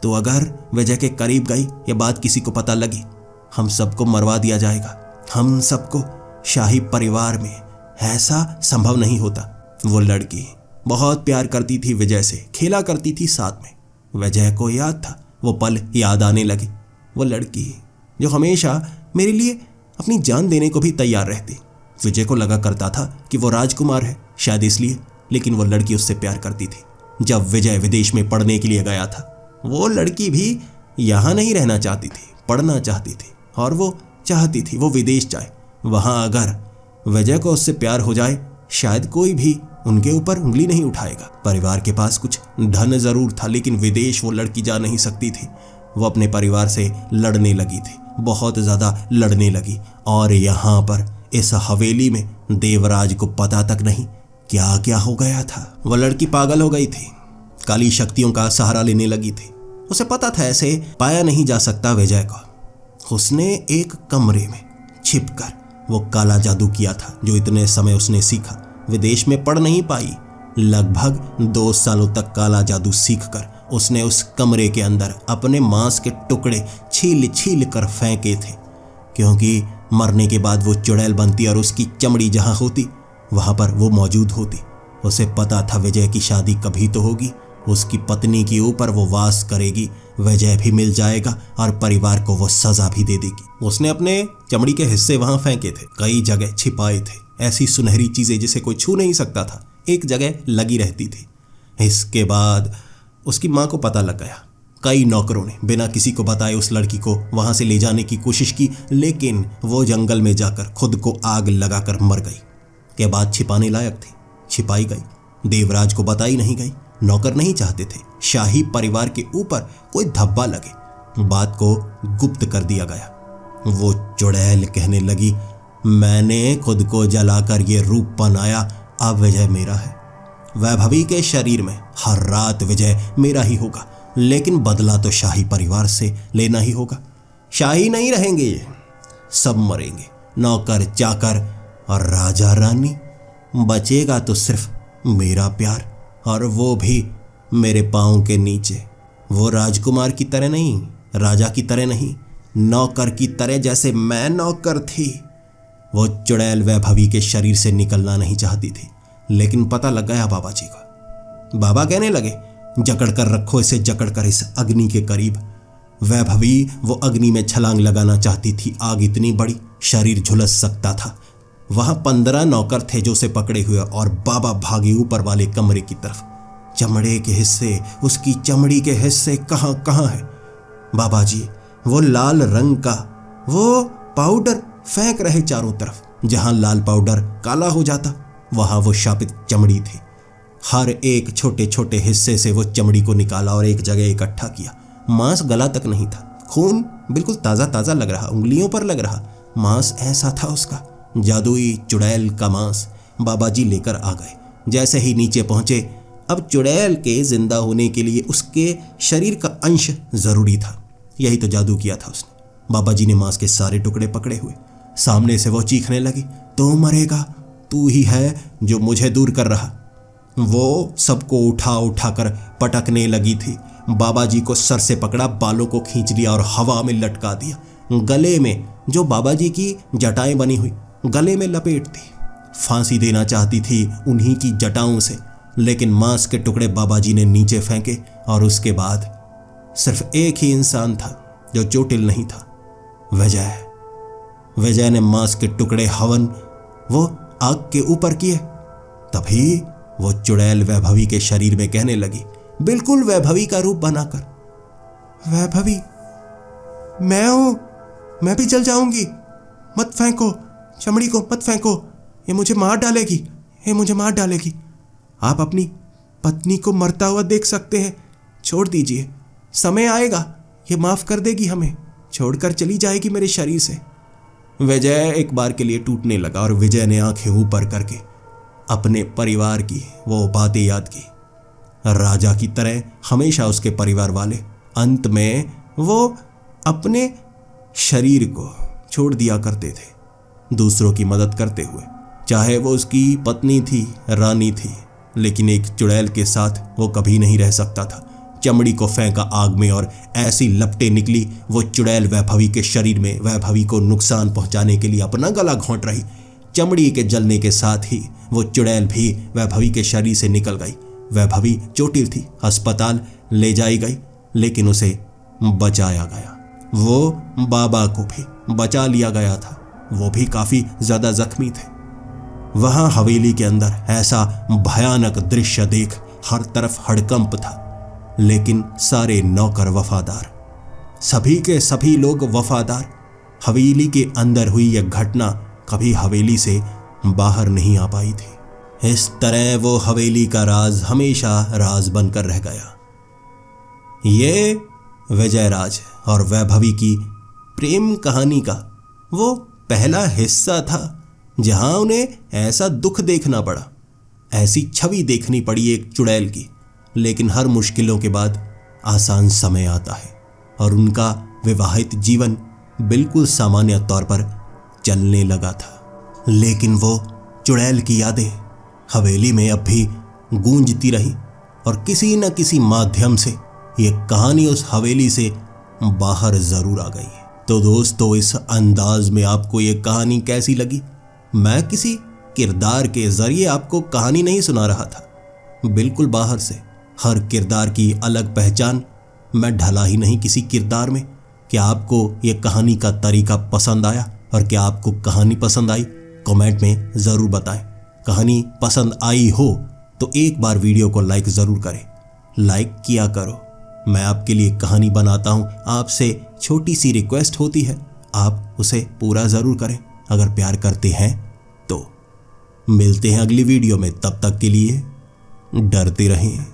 तो अगर विजय के करीब गई, ये बात किसी को पता लगी, हम सबको मरवा दिया जाएगा, हम सबको। शाही परिवार में ऐसा संभव नहीं होता। वो लड़की बहुत प्यार करती थी विजय से, खेला करती थी साथ में। विजय को याद था, वो पल याद आने लगे। वो लड़की जो हमेशा मेरे लिए अपनी जान देने को भी तैयार रहती। विजय को लगा करता था कि वो राजकुमार है, शायद इसलिए, लेकिन वो लड़की उससे प्यार करती थी। जब विजय विदेश में पढ़ने के लिए गया था, वो लड़की भी यहाँ नहीं रहना चाहती थी, पढ़ना चाहती थी, और वो चाहती थी वो विदेश जाए। वहां अगर विजय को उससे प्यार हो जाए, शायद कोई भी उनके ऊपर उंगली नहीं उठाएगा। परिवार के पास कुछ धन जरूर था, लेकिन विदेश वो लड़की जा नहीं सकती थी। वो अपने परिवार से लड़ने लगी थी, बहुत ज्यादा लड़ने लगी। और यहाँ पर इस हवेली में देवराज को पता तक नहीं क्या क्या हो गया था। वह लड़की पागल हो गई थी, काली शक्तियों का सहारा लेने लगी थी। उसे पता था ऐसे पाया नहीं जा सकता विजय को। उसने एक कमरे में छिपकर वो काला जादू किया था जो इतने समय उसने सीखा। विदेश में पढ़ नहीं पाई, लगभग 2 सालों तक काला जादू सीखकर उसने उस कमरे के अंदर अपने मांस के टुकड़े छील छील कर फेंके थे, क्योंकि मरने के बाद वो चुड़ैल बनती और उसकी चमड़ी जहां होती वहां पर वो मौजूद होती। उसे पता था विजय की शादी कभी तो होगी, उसकी पत्नी के ऊपर वो वास करेगी, विजय भी मिल जाएगा और परिवार को वो सजा भी दे देगी। उसने अपने चमड़ी के हिस्से वहां फेंके थे, कई जगह छिपाए थे, ऐसी सुनहरी चीजें जिसे कोई छू नहीं सकता था, एक जगह लगी रहती थी। इसके बाद उसकी मां को पता लग गया। कई नौकरों ने बिना किसी को बताए उस लड़की को वहां से ले जाने की कोशिश की, लेकिन वो जंगल में जाकर खुद को आग लगाकर मर गई। के बाद छिपाने लायक थी, छिपाई गई, देवराज को बताई नहीं गई। नौकर नहीं चाहते थे शाही परिवार के ऊपर कोई धब्बा लगे, बात को गुप्त कर दिया गया। वो चुड़ैल कहने लगी, मैंने खुद को जलाकर ये रूप बनाया, अब विजय मेरा है। वैभवी के शरीर में हर रात विजय मेरा ही होगा, लेकिन बदला तो शाही परिवार से लेना ही होगा। शाही नहीं रहेंगे ये, सब मरेंगे, नौकर चाकर और राजा रानी। बचेगा तो सिर्फ मेरा प्यार, और वो भी मेरे पांव के नीचे। वो राजकुमार की तरह नहीं, राजा की तरह नहीं, नौकर की तरह जैसे मैं नौकर थी। वो चुड़ैल वैभवी के शरीर से निकलना नहीं चाहती थी, लेकिन पता लग गया बाबा जी को। बाबा कहने लगे, जकड़ कर रखो इसे, जकड़ कर इस अग्नि के करीब। वैभवी वो अग्नि में छलांग लगाना चाहती थी, आग इतनी बड़ी शरीर झुलस सकता था। वहां 15 नौकर थे जो उसे पकड़े हुए, और बाबा भागे ऊपर वाले कमरे की तरफ। चमड़े के हिस्से, उसकी चमड़ी के हिस्से कहां कहां है, बाबा जी वो लाल रंग का वो पाउडर फेंक रहे चारों तरफ। जहां लाल पाउडर काला हो जाता वहां वो शापित चमड़ी थी। हर एक छोटे छोटे हिस्से से वो चमड़ी को निकाला और एक जगह इकट्ठा किया। मांस गला तक नहीं था, खून बिल्कुल ताज़ा ताज़ा लग रहा, उंगलियों पर लग रहा। मांस ऐसा था उसका, जादुई चुड़ैल का मांस बाबा जी लेकर आ गए। जैसे ही नीचे पहुंचे, अब चुड़ैल के जिंदा होने के लिए उसके शरीर का अंश जरूरी था। यही तो जादू किया था उसने। बाबा जी ने मांस के सारे टुकड़े पकड़े हुए, सामने से वो चीखने लगी, तो मरेगा, तू ही है जो मुझे दूर कर रहा। वो सबको उठा उठा कर पटकने लगी थी। बाबा जी को सर से पकड़ा, बालों को खींच लिया और हवा में लटका दिया। गले में जो बाबा जी की जटाएं बनी हुई गले में लपेट दी। फांसी देना चाहती थी उन्हीं की जटाओं से, लेकिन मांस के टुकड़े बाबा जी ने नीचे फेंके। और उसके बाद सिर्फ एक ही इंसान था जो चोटिल नहीं था, विजय। विजय ने मांस के टुकड़े हवन वो आग के ऊपर किए। तभी वो चुड़ैल वैभवी के शरीर में कहने लगी, बिल्कुल वैभवी का रूप बनाकर, वैभवी मैं हूं, मैं भी जल जाऊंगी, मत फेंको चमड़ी को, मत फेंको, ये मुझे मार डालेगी, ये मुझे मार डालेगी। आप अपनी पत्नी को मरता हुआ देख सकते हैं, छोड़ दीजिए, समय आएगा ये माफ कर देगी हमें, छोड़कर चली जाएगी मेरे शरीर से। विजय एक बार के लिए टूटने लगा और विजय ने आंखें ऊपर करके अपने परिवार की वो बातें याद की। राजा की तरह हमेशा उसके परिवार वाले अंत में वो अपने शरीर को छोड़ दिया करते थे दूसरों की मदद करते हुए। चाहे वो उसकी पत्नी थी, रानी थी, लेकिन एक चुड़ैल के साथ वो कभी नहीं रह सकता था। चमड़ी को फेंका आग में और ऐसी लपटें निकली, वो चुड़ैल वैभवी के शरीर में वैभवी को नुकसान पहुंचाने के लिए अपना गला घोंट रही। चमड़ी के जलने के साथ ही वो चुड़ैल भी वैभवी के शरीर से निकल गई। वैभवी चोटिल थी, अस्पताल ले जाई गई, लेकिन उसे बचाया गया। वो बाबा को भी बचा लिया गया था, वो भी काफी ज्यादा जख्मी थे। वहां हवेली के अंदर ऐसा भयानक दृश्य देख हर तरफ हड़कंप था, लेकिन सारे नौकर वफादार, सभी के सभी लोग वफादार। हवेली के अंदर हुई यह घटना कभी हवेली से बाहर नहीं आ पाई थी। इस तरह वो हवेली का राज हमेशा राज बनकर रह गया। ये विजयराज और वैभवी की प्रेम कहानी का वो पहला हिस्सा था जहां उन्हें ऐसा दुख देखना पड़ा, ऐसी छवि देखनी पड़ी एक चुड़ैल की। लेकिन हर मुश्किलों के बाद आसान समय आता है और उनका विवाहित जीवन बिल्कुल सामान्य तौर पर चलने लगा था। लेकिन वो चुड़ैल की यादें हवेली में अब भी गूंजती रही और किसी न किसी माध्यम से ये कहानी उस हवेली से बाहर जरूर आ गई। तो दोस्तों, इस अंदाज में आपको ये कहानी कैसी लगी? मैं किसी किरदार के जरिए आपको कहानी नहीं सुना रहा था, बिल्कुल बाहर से। हर किरदार की अलग पहचान, मैं ढला ही नहीं किसी किरदार में। क्या आपको ये कहानी का तरीका पसंद आया? और क्या आपको कहानी पसंद आई? कमेंट में ज़रूर बताएं। कहानी पसंद आई हो तो एक बार वीडियो को लाइक ज़रूर करें, लाइक किया करो। मैं आपके लिए कहानी बनाता हूँ, आपसे छोटी सी रिक्वेस्ट होती है, आप उसे पूरा ज़रूर करें। अगर प्यार करते हैं तो मिलते हैं अगली वीडियो में, तब तक के लिए डरते रहें।